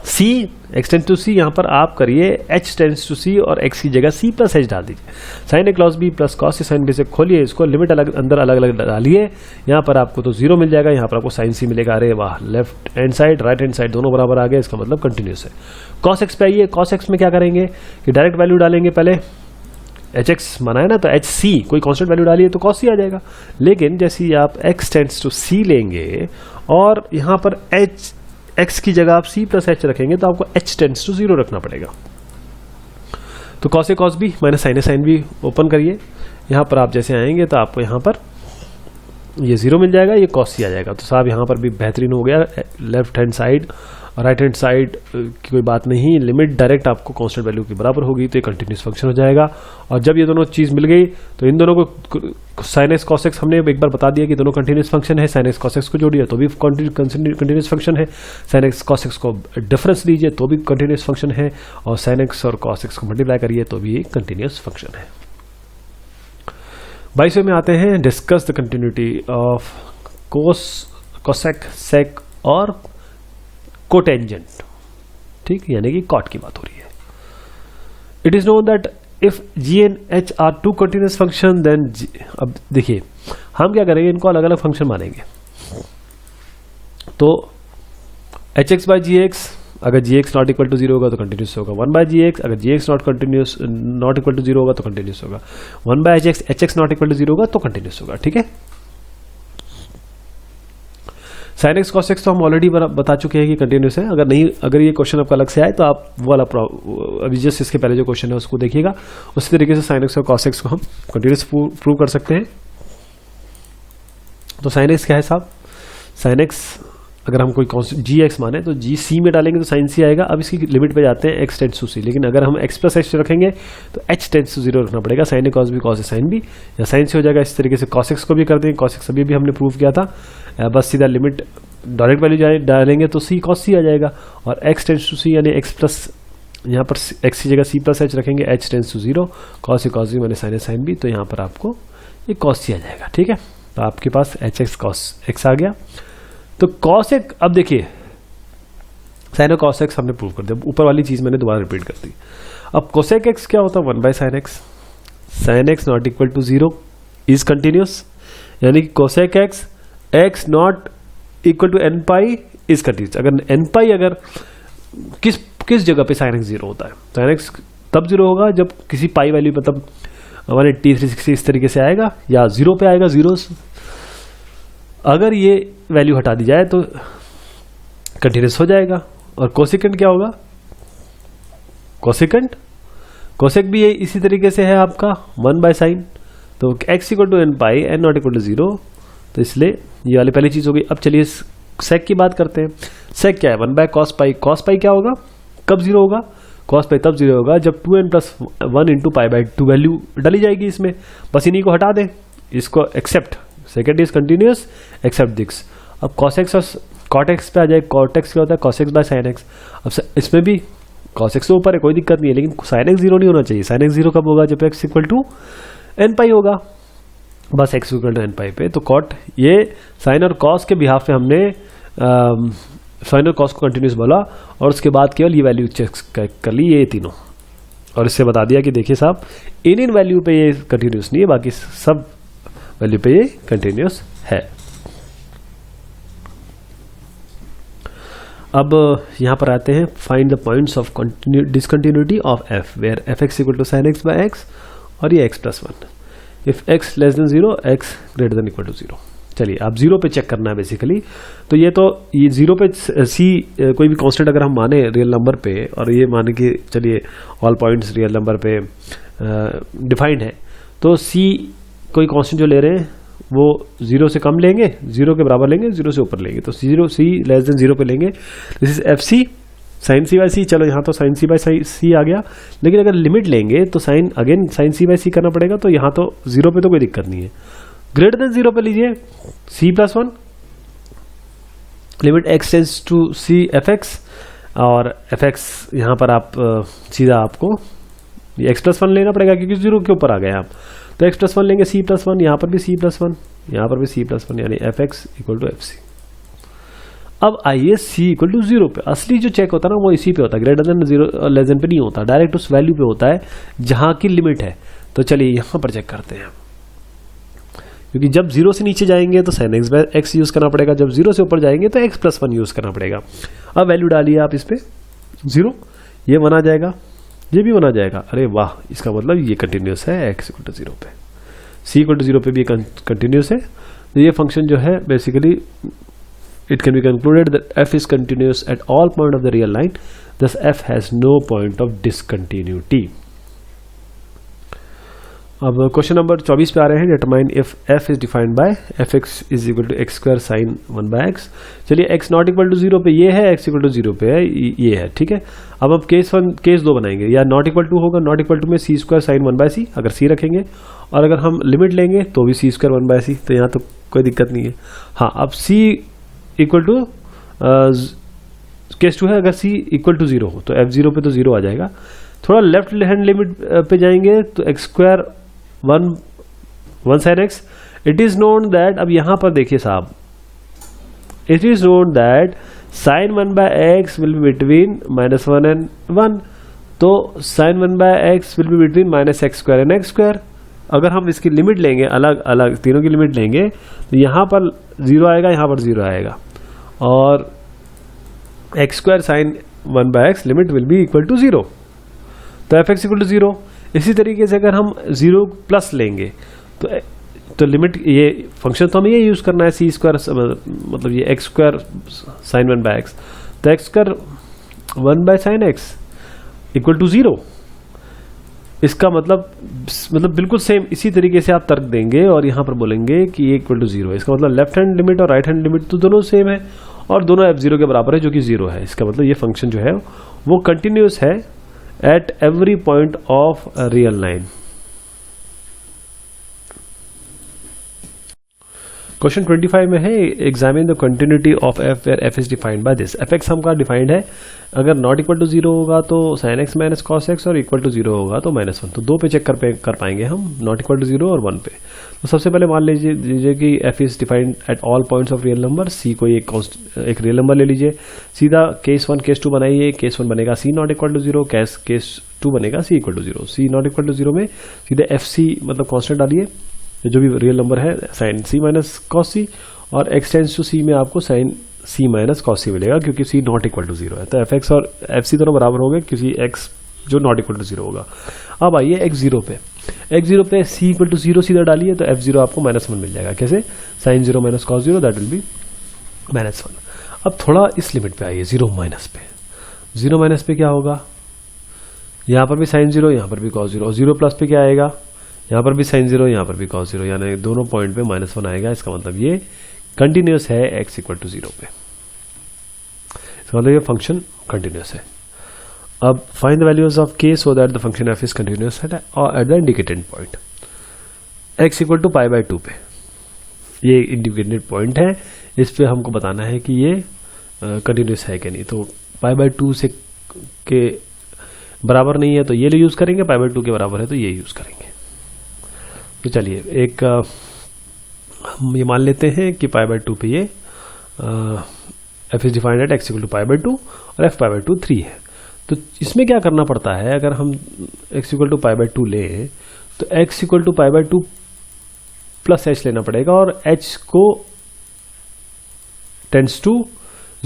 टेंड्स टू c, यहाँ पर आप करिए h टेंड्स टू c और x की जगह c प्लस h डाल दीजिए। Sine A cos B plus cos sine B से खोलिए इसको, लिमिट अंदर अलग अलग डालिए, यहाँ पर आपको तो 0 मिल जाएगा, यहाँ पर आपको साइन c मिलेगा। अरे वाह, left hand side right hand side दोनों बराबर आ गए, इसका मतलब कंटिन्यूस है। कॉस एक्स पे आइए, कॉस एक्स में क्या करेंगे कि डायरेक्ट वैल्यू डालेंगे, पहले hx माना है ना, तो hc कोई कांस्टेंट वैल्यू डालिए तो cos c आ जाएगा। लेकिन जैसे ही आप x टेंड्स टू c लेंगे और यहाँ पर x की जगह आप c प्लस h रखेंगे तो आपको h टेंड्स टू 0 रखना पड़ेगा। तो cos a cos b minus sine a sine b open करिए, यहाँ पर आप जैसे आएंगे तो आपको यहाँ पर ये 0 मिल जाएगा, ये cos c आ जाएगा। तो साहब यहाँ पर भी बेहतरीन हो गया, लेफ्ट हैंड साइड और राइट हैंड साइड की कोई बात नहीं, लिमिट डायरेक्ट आपको कांस्टेंट वैल्यू के बराबर होगी तो ये कंटिन्यूस फंक्शन हो जाएगा। और जब ये दोनों चीज़ मिल गई तो इन दोनों को साइन एक्स कॉस एक्स हमने एक बार बता दिया कि दोनों कंटिन्यूस फंक्शन है, साइन एक्स कॉस एक्स को जोड़िए तो भी कंटिन्यूस फंक्शन है, साइन एक्स कॉस एक्स को डिफरेंस लीजिए तो भी कंटिन्यूस फंक्शन है, और साइन एक्स और कॉस एक्स को मल्टीप्लाई करिए तो भी कंटिन्यूस फंक्शन है। 22वें में आते हैं, discuss the continuity of cosec, sec और कोटेंजेंट, ठीक, यानी कि कॉट की बात हो रही है। It is known that if g and h are two continuous function then अब देखिए हम क्या करेंगे, इनको अलग अलग फंक्शन मानेंगे। तो hx बाई gx, अगर gx नॉट इक्वल टू 0 होगा तो कंटिन्यूस होगा, 1 बाई gx, अगर gx नॉट इक्वल टू 0 होगा तो कंटिन्यूस होगा, 1 by hx, hx not equal to 0 होगा तो कंटिन्यूस होगा, ठीक है। साइन एक्स कॉस एक्स तो हम ऑलरेडी बता चुके हैं कि कंटिन्यूस है। अगर ये क्वेश्चन आपका अलग से आए तो आप वो वाला अभी जस्ट इसके पहले जो क्वेश्चन है उसको देखिएगा, उसी तरीके से साइन एक्स और कॉस एक्स को हम कंटिन्यूस प्रूव कर सकते हैं। तो साइन एक्स क्या है साहब, साइन एक्स अगर हम कोई जी एक्स माने तो जी सी में डालेंगे तो साइन सी आएगा। अब इसकी लिमिट पे जाते हैं, एक्स टेंड्स टू सी, लेकिन अगर हम एक्स प्लस एच रखेंगे तो एच टेंड्स टू 0 रखना पड़ेगा। Sign A cos B, cos A sine B, या साइन सी हो जाएगा। इस तरीके से कॉस एक्स को भी कर देंगे, कॉस एक्स अभी भी हमने प्रूव किया था, बस सीधा लिमिट डायरेक्ट वैल्यू डालेंगे तो सी कॉस सी आ जाएगा, और एक्स टेंड्स टू सी यानी एक्स प्लस, यहाँ पर एक्स की जगह सी प्लस एच रखेंगे, h tends to 0, cos a cos b मैंने साइन ए साइन बी, तो यहाँ पर आपको ये कॉस सी आ जाएगा, ठीक है। तो आपके पास एच एक्स कॉस एक्स आ गया। तो कॉस एक, अब देखिए साइन और कॉस एक्स हमने प्रूव कर दिया, ऊपर वाली चीज मैंने दोबारा रिपीट कर दी। अब कोसेक एक्स क्या होता है, 1 by sine x, sine x not equal to 0 is continuous, यानी कि cosec x not equal to n pi is continuous. अगर एन पाई अगर किस जगह पे साइन एक्स 0 होता है? साइन एक्स तब 0 होगा जब किसी पाई वैल्यू मतलब 180 360 इस तरीके से आएगा या 0 पे आएगा, जीरोस। अगर ये वैल्यू हटा दी जाए तो कंटिन्यूस हो जाएगा। और कोसेकेंट क्या होगा? कोसेक भी ये इसी तरीके से है आपका 1/sin, तो x इक्वल टू n pi n not equal to 0, तो इसलिए ये वाली पहली चीज हो गई। अब चलिए सेक की बात करते हैं। सेक क्या है? 1/cos पाई। कॉस पाई क्या होगा? कब 0 होगा? कॉस पाई तब 0 होगा जब 2n प्लस 1 इंटू पाई/2 वैल्यू डाली जाएगी इसमें। बस इन्हीं को हटा दें, इसको except, second is continuous, except this. अब cos x और cot x पे आ जाए। cot x क्या होता है? cos x by sin x। अब इसमें भी cos x से ऊपर है, कोई दिक्कत नहीं है, लेकिन sin x 0 नहीं होना चाहिए। sin x 0 कब होगा? जब x इक्वल टू n पाई होगा, बस x इक्वल टू n पाई पे। तो cot, ये sin और cos के बिहाफ पे हमने sin और cos को कंटिन्यूस बोला और उसके बाद केवल ये वैल्यू चेक कर ली, ये तीनों, और इससे बता दिया कि देखिए साहब इन वैल्यू पे ये कंटिन्यूस नहीं है, बाकी सब वैल्यू पे ये कंटिन्यूस है। अब यहां पर आते हैं, find the points of discontinuity of f where fx equal to sin x by x और ये x plus 1 if x less than 0 x greater than equal to 0। चलिए आप 0 पे चेक करना है बेसिकली। तो ये 0 पे c कोई भी कांस्टेंट अगर हम माने रियल नंबर पे, और ये माने कि चलिए ऑल पॉइंट्स रियल नंबर पे डिफाइंड है, तो c कोई कांस्टेंट जो ले रहे हैं वो 0 से कम लेंगे, 0 के बराबर लेंगे, 0 से ऊपर लेंगे, तो c लेस देन 0 पे लेंगे। This is fc sin c by c। चलो यहाँ तो sin c बाई c आ गया, लेकिन अगर लिमिट लेंगे तो sin c बाई c करना पड़ेगा, तो यहाँ तो 0 पे तो कोई दिक्कत नहीं है। ग्रेटर देन 0 पे लीजिए c plus 1, limit x tends to c fx, और fx यहाँ पर आप सीधा आपको x प्लस 1 लेना पड़ेगा क्योंकि 0 के ऊपर आ गए आप, तो x प्लस 1 लेंगे, c प्लस 1, यहाँ पर भी c प्लस 1, यहाँ पर भी c प्लस 1, यानी fx इक्वल टू fc। अब आइए c इक्वल टू 0 पे, असली जो चेक होता है ना वो इसी पे होता है, ग्रेटर देन 0 लेस देन पे नहीं होता, डायरेक्ट उस वैल्यू पे होता है जहां की लिमिट है। तो चलिए यहां पर चेक करते हैं, क्योंकि जब 0 से नीचे जाएंगे तो sin x by x use करना पड़ेगा, जब 0 से ऊपर जाएंगे तो x प्लस 1 यूज करना पड़ेगा। अब वैल्यू डालिए आप इस पे 0, ये बना जाएगा, ये भी बना जाएगा। अरे वाह, इसका मतलब ये कंटिन्यूस है x इक्वल टू 0 पे, c इक्वल टू 0 पे भी कंटिन्यूस है। तो ये फंक्शन जो है basically it can be concluded that f is continuous at all point of the real line, thus f has no point of discontinuity. अब question number 24 पे आ रहे हैं, determine if f is defined by fx is equal to x square sine 1 by x। चलिए x not equal to 0 पे ये है, x equal to 0 पे है, ये है, ठीक है। अब केस 2 बनाएंगे, या नॉट इक्वल टू होगा, नॉट इक्वल टू में c square sine 1 by c, अगर c रखेंगे, और अगर हम लिमिट लेंगे तो भी c स्क्वायर 1 बाय c, तो यहाँ तो कोई दिक्कत नहीं है। हाँ, अब c इक्वल टू केस 2 है, अगर c इक्वल टू 0 हो तो f0 पे तो 0 आ जाएगा। थोड़ा लेफ्ट हैंड लिमिट पे जाएंगे तो x square 1 sin x, it is known that, अब यहां पर देखिए साहब, it is known that sin 1 by x will be between -1 and 1, तो sin 1 by x will be between -x square and x square. अगर हम इसकी लिमिट लेंगे, अलग अलग तीनों की लिमिट लेंगे, तो यहां पर 0 आएगा, यहां पर 0 आएगा, और x square sin 1 by x limit will be equal to 0, तो fx इक्वल टू 0। इसी तरीके से अगर हम 0 प्लस लेंगे तो लिमिट, ये फंक्शन तो हमें ये यूज करना है c स्क्वायर, मतलब ये x square sine 1 by x, तो x square 1 by sine x equal to 0। इसका मतलब बिल्कुल सेम इसी तरीके से आप तर्क देंगे और यहां पर बोलेंगे कि ये इक्वल टू 0 है। इसका मतलब लेफ्ट हैंड लिमिट और राइट हैंड लिमिट तो दोनों सेम है और दोनों f0 के बराबर है, जो कि 0 है। इसका मतलब ये फंक्शन जो है वो कंटिन्यूस है at every point of a real line। Question 25 में है, examine the continuity of f where f is defined by this. fx हमका डिफाइंड है, अगर नॉट इक्वल टू 0 होगा तो sin x minus cos x, और इक्वल टू 0 होगा तो -1। तो दो पे चेक कर पाएंगे हम, नॉट इक्वल टू 0 और 1 पे। तो सबसे पहले मान लीजिए कि f is defined at all points of real number, c को एक रियल नंबर ले लीजिए, सीधा केस 1 केस 2 बनाइए। केस 1 बनेगा c not equal to 0, case 2 बनेगा c equal to 0। c not equal to 0 में सीधे fc मतलब कॉन्स्टेंट डालिए, जो भी रियल नंबर है, sin c minus cos c, और x टेंस टू c में आपको sin c minus cos c मिलेगा, क्योंकि सी नॉट इक्वल टू 0 है। तो एफ एक्स और एफ सी दोनों बराबर हो गए, क्योंकि एक्स जो नॉट इक्वल टू 0 होगा। अब आइए एक्स जीरो पे सी इक्वल टू 0 सीधा डालिए, तो एफ जीरो आपको -1 मिल जाएगा। कैसे? Sine 0 minus cos 0 that will be -1। अब थोड़ा इस लिमिट पे आइए, 0 माइनस पे। 0 माइनस पे क्या होगा? यहाँ पर भी साइन 0, यहाँ पर भी कॉस 0, और 0 प्लस पे क्या आएगा? यहाँ पर भी साइन 0, यहाँ पर भी कॉस 0, यानी दोनों पॉइंट पे -1 आएगा। इसका मतलब ये कंटिन्यूस है x इक्वल टू 0 पे। इसका मतलब ये फंक्शन कंटिन्यूस है। अब find the values of k so that the function f is continuous at the indicated point. x equal to π/2 पे ये इंडिकेटेड पॉइंट है, इस पे हमको बताना है कि ये कंटिन्यूस है कि नहीं। तो π/2 से के बराबर नहीं है तो ये यूज करेंगे, π/2 के बराबर है तो ये यूज करेंगे। तो चलिए एक हम ये मान लेते हैं कि π/2 पे ये f is defined at x equal to π/2 और f π/2 3 है। तो इसमें क्या करना पड़ता है, अगर हम x इक्वल टू π/2 लें तो x equal to π/2 plus h लेना पड़ेगा, और h को टेंड्स टू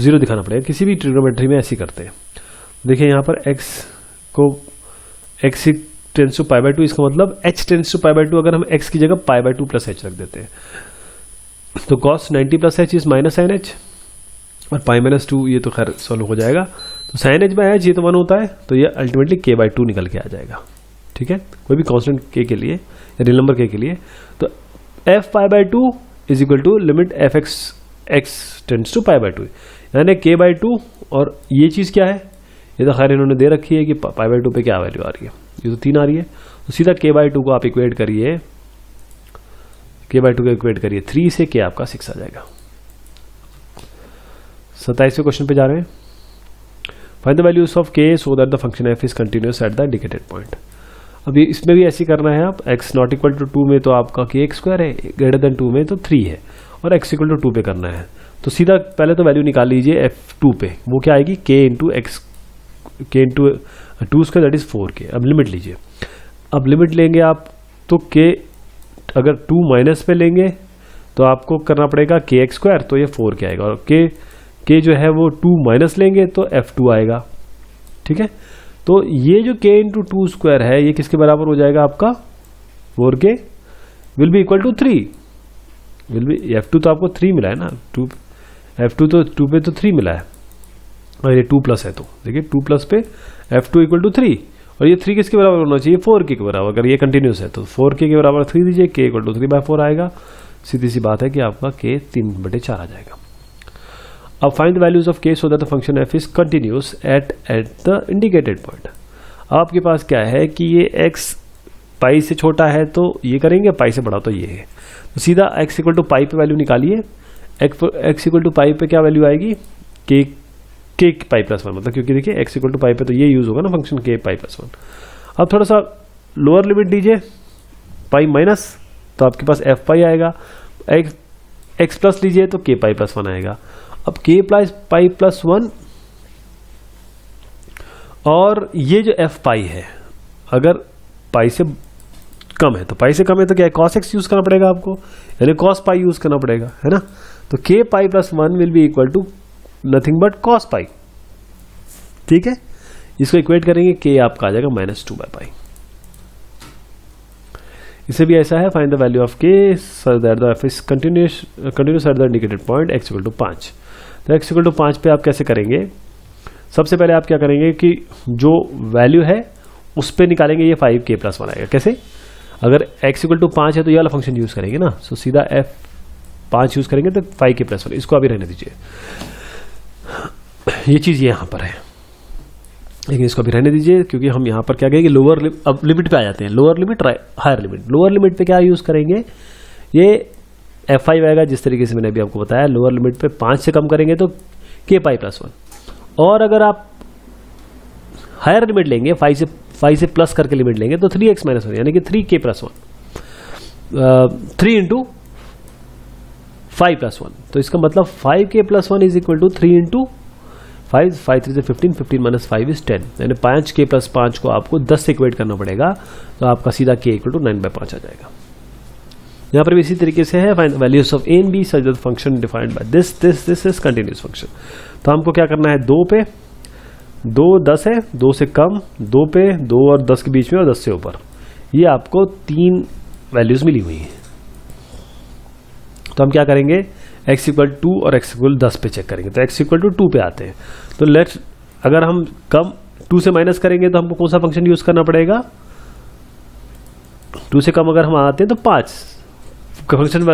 0 दिखाना पड़ेगा। किसी भी ट्रिग्नोमेट्री में ऐसे करते हैं। देखिए यहाँ पर x को x टेंड्स टू π/2, इसका मतलब h टेंड्स टू π/2, अगर हम x की जगह π/2 प्लस h रख देते हैं तो cos 90 प्लस h इज माइनस साइन h, और π-2 ये तो खैर सॉल्व हो जाएगा। तो साइन h बाय h ये तो 1 होता है, तो ये अल्टीमेटली k/2 निकल के आ जाएगा। ठीक है, कोई भी कांस्टेंट k के लिए या रियल नंबर k के लिए। तो f π/2 is equal to limit f x tends to π/2, यानी k/2। और ये चीज क्या है, ये तो खैर इन्होंने दे रखी है कि π/2 पे क्या वैल्यू आ रही है, ये तो 3 आ रही है। तो सीधा k/2 को आप इक्वेट करिए, k/2 को इक्वेट करिए 3 से, k आपका 6 आ जाएगा। 27वें क्वेश्चन पे जा रहे हैं। Find the values of k so that the function f is continuous at the indicated point. अभी इसमें भी ऐसे करना है, आप x नॉट इक्वल टू 2 में तो आपका kx² है, ग्रेटर देन 2 में तो 3 है, और x इक्वल टू 2 पे करना है। तो सीधा पहले तो वैल्यू निकाल लीजिए f2 पे, वो क्या आएगी, k into 2² that is 4k। अब लिमिट लीजिए, अब लिमिट लेंगे आप तो k अगर 2 माइनस पे लेंगे तो आपको करना पड़ेगा kx², तो ये 4k आएगा, और k जो है वो 2 माइनस लेंगे तो f2 आएगा। ठीक है, तो ये जो k इंटू 2² है ये किसके बराबर हो जाएगा आपका, 4k will be equal to 3, will be f2 तो आपको 3 मिला है ना, f2 तो 2 पे तो 3 मिला है, और ये 2 प्लस है, तो देखिए 2 प्लस पे f2 इक्वल टू 3, और ये 3 किसके बराबर होना चाहिए, 4k के बराबर। अगर ये कंटिन्यूस है तो 4k के बराबर 3 दीजिए, k इक्वल टू 3/4 आएगा। सीधी सी बात है कि आपका k 3/4 आ जाएगा। अब find the values of k so that the function f is continuous at the indicated point. आपके पास क्या है कि ये x पाई से छोटा है तो ये करेंगे, पाई से बड़ा तो ये है। तो सीधा x इक्वल टू पाई पे वैल्यू निकालिए, x इक्वल टू पाई पे क्या वैल्यू आएगी, k पाई प्लस 1, मतलब क्योंकि देखिए x इक्वल टू पाई पे तो ये यूज होगा ना फंक्शन k पाई प्लस 1। अब थोड़ा सा लोअर लिमिट दीजिए, पाई माइनस, तो आपके पास f पाई आएगा, x प्लस लीजिए तो k पाई प्लस 1 आएगा। अब k पाई प्लस 1, और ये जो f पाई है अगर पाई से कम है, तो पाई से कम है तो क्या है, cos x यूज करना पड़ेगा आपको, यानी cos पाई यूज करना पड़ेगा, है ना। तो k pi plus 1 will be equal to nothing but cos pi. ठीक है, इसको इक्वेट करेंगे, k आपका आ जाएगा -2/पाई। इसे भी ऐसा है, find the value of k so that the f is continuous at the indicated point x equal to 5। तो x इक्वल टू 5 पे आप कैसे करेंगे, सबसे पहले आप क्या करेंगे कि जो वैल्यू है उस पे निकालेंगे, ये 5k प्लस 1 आएगा। कैसे, अगर x इक्वल टू 5 है तो ये वाला फंक्शन यूज करेंगे ना, सो सीधा f5 यूज करेंगे तो 5k प्लस 1, इसको अभी रहने दीजिए, ये चीज यहाँ पर है, लेकिन इसको अभी रहने दीजिए, क्योंकि हम यहाँ पर क्या कहेंगे, लोअर अब लिमिट पे आ जाते हैं, lower limit higher limit. Lower limit पे क्या यूज करेंगे, ये f5 आएगा, जिस तरीके से मैंने अभी आपको बताया। लोअर लिमिट पे 5 से कम करेंगे तो k पाई प्लस 1, और अगर आप हायर लिमिट लेंगे 5 से प्लस करके लिमिट लेंगे तो 3x माइनस 1, यानी कि 3k प्लस 1, 3 इंटू 5 प्लस 1। तो इसका मतलब 5k plus 1 is equal to 3 into 5, 5 3 से 15, 15 माइनस 5 इज 10, यानी 5k प्लस 5 को आपको 10 से इक्वेट करना पड़ेगा, तो आपका सीधा k इक्वल टू 9/5 आ जाएगा। यहाँ पर भी इसी तरीके से है, find values of A and B such that function defined by this is continuous function. तो हमको क्या करना है, 2 पे 2 10 है, 2 से कम, 2 पे 2 और 10 के बीच में और 10 से ऊपर, ये आपको 3 वैल्यूज मिली हुई हैं। तो हम क्या करेंगे, x इक्वल 2 और x इक्वल 10 पे चेक करेंगे। तो x इक्वल टू 2 पे आते हैं, तो लेट्स अगर हम कम 2 से माइनस करेंगे तो हमको कौन सा फंक्शन यूज करना पड़ेगा, 2 से कम अगर हम आते हैं तो 5 फंक्शन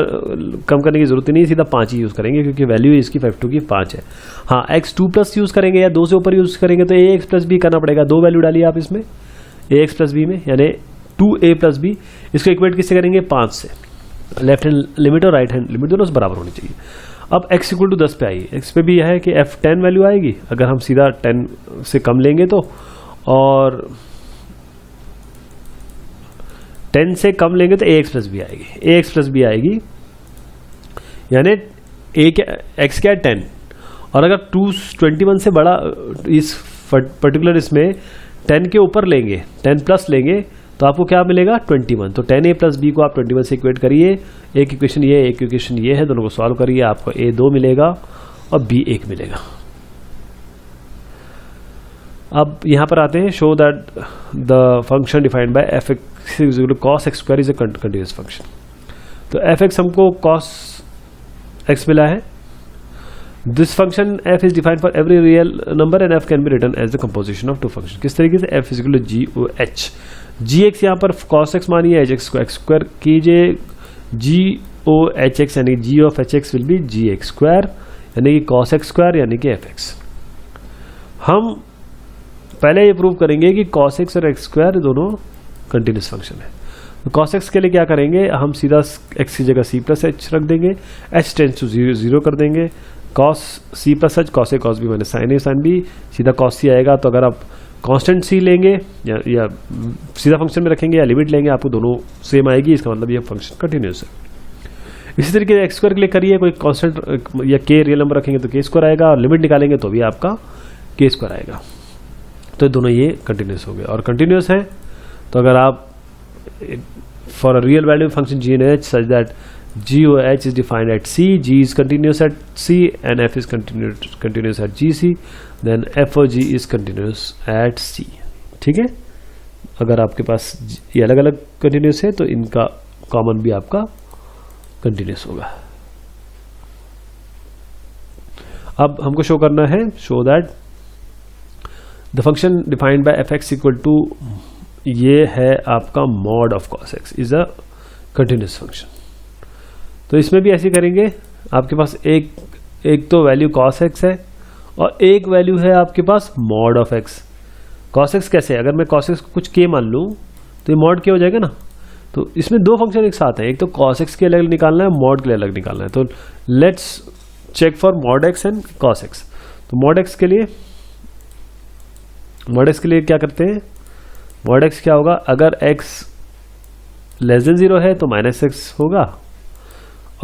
कम करने की जरूरत नहीं है, सीधा 5 ही यूज करेंगे क्योंकि वैल्यू इसकी 5 की 5 है। हाँ, x2 प्लस यूज करेंगे या 2 से ऊपर यूज करेंगे तो ax प्लस बी करना पड़ेगा। 2 वैल्यू डालिए आप इसमें ax प्लस बी में, यानी 2a प्लस बी। इसको इक्वेट किससे करेंगे, 5 से। लेफ्ट हैंड लिमिट और राइट हैंड लिमिट दोनों बराबर होनी चाहिए। अब x इक्वल टू 10 पे आइए, x पे भी यह है कि f10 वैल्यू आएगी अगर हम सीधा 10 से कम लेंगे तो, और 10 से कम लेंगे तो ax प्लस बी आएगी, ax प्लस बी आएगी, यानी x क्या है 10, और अगर 221 से बड़ा इस पर्टिकुलर इसमें 10 के ऊपर लेंगे, 10 प्लस लेंगे तो आपको क्या मिलेगा 21। तो 10a प्लस बी को आप 21 से इक्वेट करिए, एक इक्वेशन ये एक इक्वेशन ये है, दोनों को सॉल्व करिए, आपको a 2 मिलेगा और b 1 मिलेगा। अब यहां पर आते हैं, show that the function defined by f x is equal to cos x square is a continuous function. तो एफ एक्स हमको कॉस एक्स मिला है। This function f is defined for every real number and f can be written as the composition of two functions। किस तरीके से, f is equal to GOH, gx यहाँ पर cos x मानिए, hx को x square कीजिए, GOHX यानी g of hx will be gx square यानी कि cos x स्क्वायर यानी कि fx। हम पहले ये प्रूव करेंगे कि cos x और x स्क्वायर दोनों कंटिन्यूस फंक्शन है। तो cos x के लिए क्या करेंगे, हम सीधा x की जगह c प्लस एच रख देंगे, h टेंड्स टू 0 कर देंगे, cos c plus H cos a cos b minus sin a sin b, सीधा cos c आएगा। तो अगर आप कांस्टेंट c लेंगे या सीधा फंक्शन में रखेंगे या लिमिट लेंगे, आपको दोनों सेम आएगी, इसका मतलब ये फंक्शन कंटिन्यूस है। इसी तरीके से एक्स स्क्वायर के लिए करिए, कोई कांस्टेंट या k रियल नंबर रखेंगे तो k स्क्वायर आएगा, और लिमिट निकालेंगे तो भी आपका k स्क्वायर आएगा। तो दोनों ये कंटिन्यूस हो गए और कंटिन्यूस है। तो अगर आप for a real value function g and h such that GOH is defined at C, G is continuous at C and F is continuous at GC, then F और G is continuous at C। ठीक है, अगर आपके पास ये अलग अलग continuous है तो इनका कॉमन भी आपका कंटिन्यूस होगा। अब हमको शो करना है, show that the function defined by f x equal to, ये है आपका mod of cos x is a continuous function. तो इसमें भी ऐसे करेंगे, आपके पास एक तो वैल्यू cos x है और एक वैल्यू है आपके पास mod of x। cos x कैसे है, अगर मैं cos x को कुछ k मान लूँ तो ये मॉड k हो जाएगा ना। तो इसमें दो फंक्शन एक साथ हैं, एक तो cos x के अलग निकालना है, मॉड के लिए अलग निकालना है। तो let's check for mod x and cos x। तो मॉड x के लिए क्या करते हैं, मॉड x क्या होगा, अगर x लेस देन 0 है तो माइनस x होगा,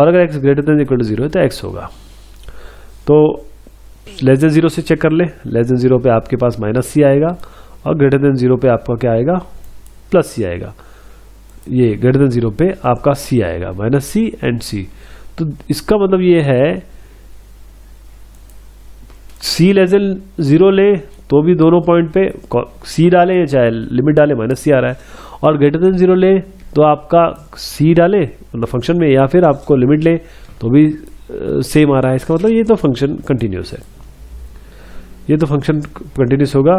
और अगर x greater than equal to 0 है तो x होगा। तो लेस देन 0 से चेक कर ले, लेस देन 0 पे आपके पास माइनस c आएगा और ग्रेटर देन 0 पे आपका क्या आएगा, प्लस c आएगा। ये ग्रेटर देन 0 पे आपका c आएगा, माइनस c एंड c। तो इसका मतलब ये है c लेस देन 0 ले तो भी दोनों पॉइंट पे c डाले चाहे लिमिट डाले माइनस c आ रहा है, और ग्रेटर देन 0 ले तो आपका c डाले मतलब फंक्शन में, या फिर आपको लिमिट ले तो भी सेम आ रहा है। इसका मतलब ये तो फंक्शन कंटिन्यूस है, ये तो फंक्शन कंटिन्यूस होगा।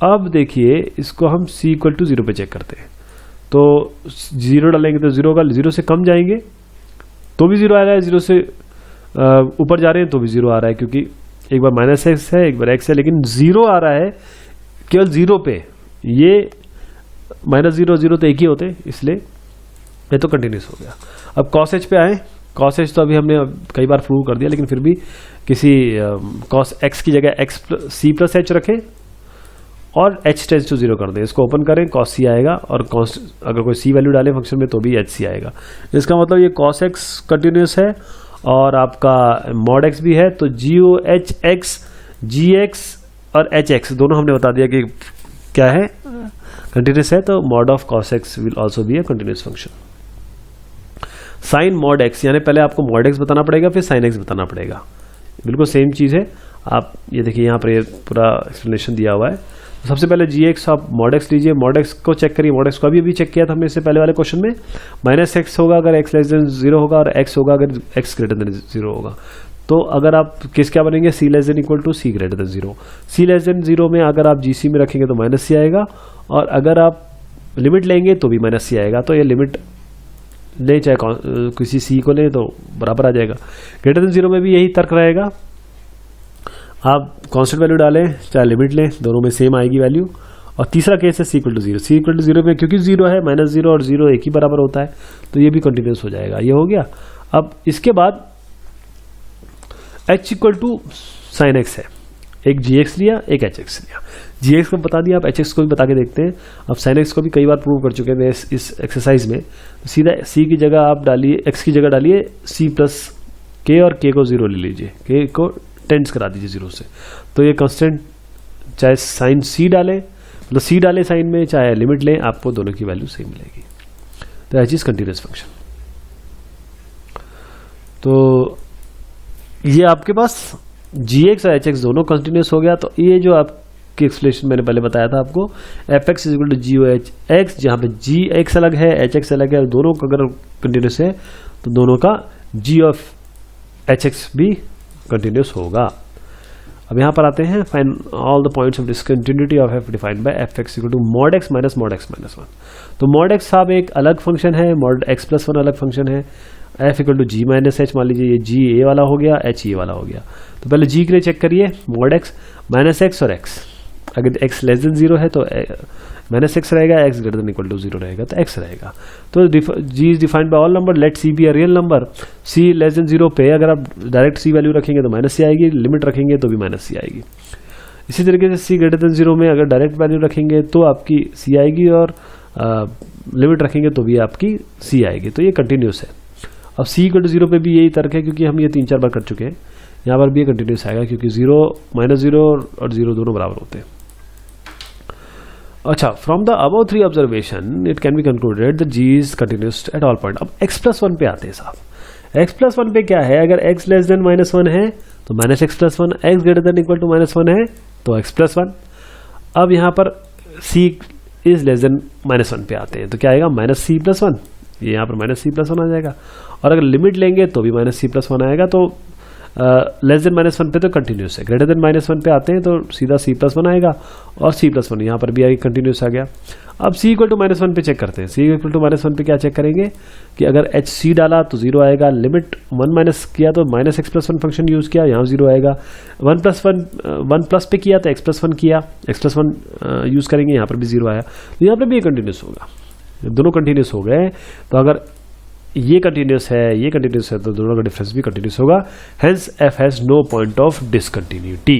अब देखिए इसको हम c इक्वल टू 0 पे चेक करते हैं। तो 0 डालेंगे तो 0 होगा, 0 से कम जाएंगे तो भी 0 आ रहा है, 0 से ऊपर जा रहे हैं तो भी 0 आ रहा है, क्योंकि एक बार माइनस एक्स है एक बार x है, लेकिन 0 आ रहा है केवल 0 पे। ये माइनस 0 0 तो एक ही होते, इसलिए ये तो कंटिन्यूस हो गया। अब cos h पे आए, cos h तो अभी हमने कई बार प्रूव कर दिया, लेकिन फिर भी किसी cos x की जगह c प्लस एच रखें और h टेंड्स टू 0 कर दें, इसको ओपन करें, cos c आएगा, और अगर कोई c वैल्यू डालें फंक्शन में तो भी hc आएगा। इसका मतलब ये cos x कंटिन्यूस है और आपका मॉड x भी है। तो GOHX, GX और HX दोनों हमने बता दिया कि क्या है, कंटिन्यूस है। तो mod of cos x will also be a continuous function. Sine mod x, यानी पहले आपको मॉड एक्स बताना पड़ेगा फिर साइन एक्स बताना पड़ेगा। बिल्कुल सेम चीज़ है। आप ये देखिए यहाँ पर ये पूरा एक्सप्लेनेशन दिया हुआ है। तो सबसे पहले जी एक्स आप मॉड एक्स लीजिए, मॉड एक्स को चेक करिए। मॉड एक्स को अभी चेक किया था हमने इससे पहले वाले क्वेश्चन में। माइनस एक्स होगा अगर एक्स लेस देन 0 होगा, और एक्स होगा अगर एक्स ग्रेटर देन 0 होगा। तो अगर आप केस क्या बनेंगे, C less than equal to C greater than 0। C less than 0 में अगर आप जीसी में रखेंगे तो माइनस सी आएगा, और अगर आप लिमिट लेंगे तो भी माइनस सी आएगा। तो ये लिमिट ले चाहे किसी सी को लें तो बराबर आ जाएगा। ग्रेटर देन 0 में भी यही तर्क रहेगा, आप कांस्टेंट वैल्यू डालें चाहे लिमिट लें, दोनों में सेम आएगी वैल्यू। और तीसरा केस है C equal to 0। C equal to 0 में क्योंकि 0 है, माइनस 0 और 0 एक ही बराबर होता है, तो ये भी कंटिन्यूस हो जाएगा। ये हो गया। अब इसके बाद h equal to sine x है, एक जी एक्स लिया एक एच एक्स लिया। जी एक्स को बता दिया, आप एच एक्स को भी बता के देखते हैं। अब साइन एक्स को भी कई बार प्रूव कर चुके हैं इस एक्सरसाइज में। तो सीधा सी की जगह आप डालिए, एक्स की जगह डालिए सी प्लस के, और के को 0 ले लीजिए, के को टेंस करा दीजिए 0 से। तो ये कांस्टेंट चाहे साइन सी डालें, मतलब सी डालें साइन में, चाहे लिमिट लें, आपको दोनों की वैल्यू सेम मिलेगी। तो एच इज कंटिन्यूस फंक्शन। तो ये आपके पास जी एक्स और एच एक्स दोनों कंटिन्यूस हो गया। तो ये जो आपकी एक्सप्लेनेशन मैंने पहले बताया था आपको, f x is equal to g o h x, जहाँ पे जी एक्स अलग है एच एक्स अलग है, दोनों अगर कंटिन्यूस है तो दोनों का जी ऑफ एच एक्स भी कंटिन्यूस होगा। अब यहाँ पर आते हैं, find all the points of discontinuity of f defined by f x equal to mod x minus mod x minus 1। तो मॉड एक्स साहब एक अलग फंक्शन है, मॉड एक्स प्लस 1 अलग फंक्शन है। F equal to g minus h, मान लीजिए ये जी ए वाला हो गया, एच ए वाला हो गया। तो पहले जी के लिए चेक करिए, मॉड एक्स माइनस एक्स और एक्स। अगर एक्स लेस देन 0 है तो माइनस एक्स रहेगा, X greater than equal to 0 रहेगा तो एक्स रहेगा। तो G is defined by all number, let C be a real number. C less than 0 पे अगर आप डायरेक्ट सी वैल्यू रखेंगे तो माइनस सी आएगी, लिमिट रखेंगे तो भी माइनस सी आएगी। इसी तरीके से सी ग्रेटर देन 0 में अगर डायरेक्ट वैल्यू रखेंगे तो आपकी सी आएगी, और लिमिट रखेंगे तो भी आपकी सी आएगी। तो ये कंटिन्यूस है। अब सी इक्वल टू 0 पे भी यही तर्क है, क्योंकि हम ये 3-4 बार कर चुके हैं। यहाँ पर भी ये कंटिन्यूस आएगा, क्योंकि 0 माइनस 0 और 0 दोनों बराबर होते हैं। अच्छा, from the above 3 observation it can be concluded that g is continuous at all point. अब x प्लस 1 पे आते हैं साहब। x प्लस 1 पे क्या है, अगर x लेस देन माइनस 1 है तो minus x plus 1, x greater than equal to minus 1 है तो x प्लस 1। अब यहाँ पर c is less then minus 1 पे आते हैं, तो क्या आएगा, माइनस सी प्लस 1। ये यहाँ पर माइनस सी प्लस 1 आ जाएगा, और अगर लिमिट लेंगे तो भी माइनस सी प्लस 1 आएगा। तो लेस देन माइनस 1 पे तो कंटिन्यूस है, ग्रेटर देन माइनस 1 पे आते हैं तो सीधा सी प्लस 1 आएगा, और सी प्लस 1 यहाँ पर भी कंटिन्यूस आ गया। अब सी इक्वल टू माइनस 1 पे चेक करते हैं। सी इक्वल टू माइनस 1 पे क्या चेक करेंगे कि अगर एच सी डाला तो 0 आएगा, लिमिट 1 माइनस किया तो minus x plus 1 function use किया, यहाँ 0 आएगा। 1 प्लस पे किया तो एक्स प्लस 1 किया, एक्स प्लस 1 यूज करेंगे, यहाँ पर भी 0 आया। तो यहाँ पर भी ये कंटिन्यूस होगा, दोनों कंटिन्यूस हो गए। तो अगर ये कंटिन्यूस है ये कंटिन्यूस है तो दोनों का डिफरेंस भी कंटिन्यूस होगा। Hence f has no point of discontinuity.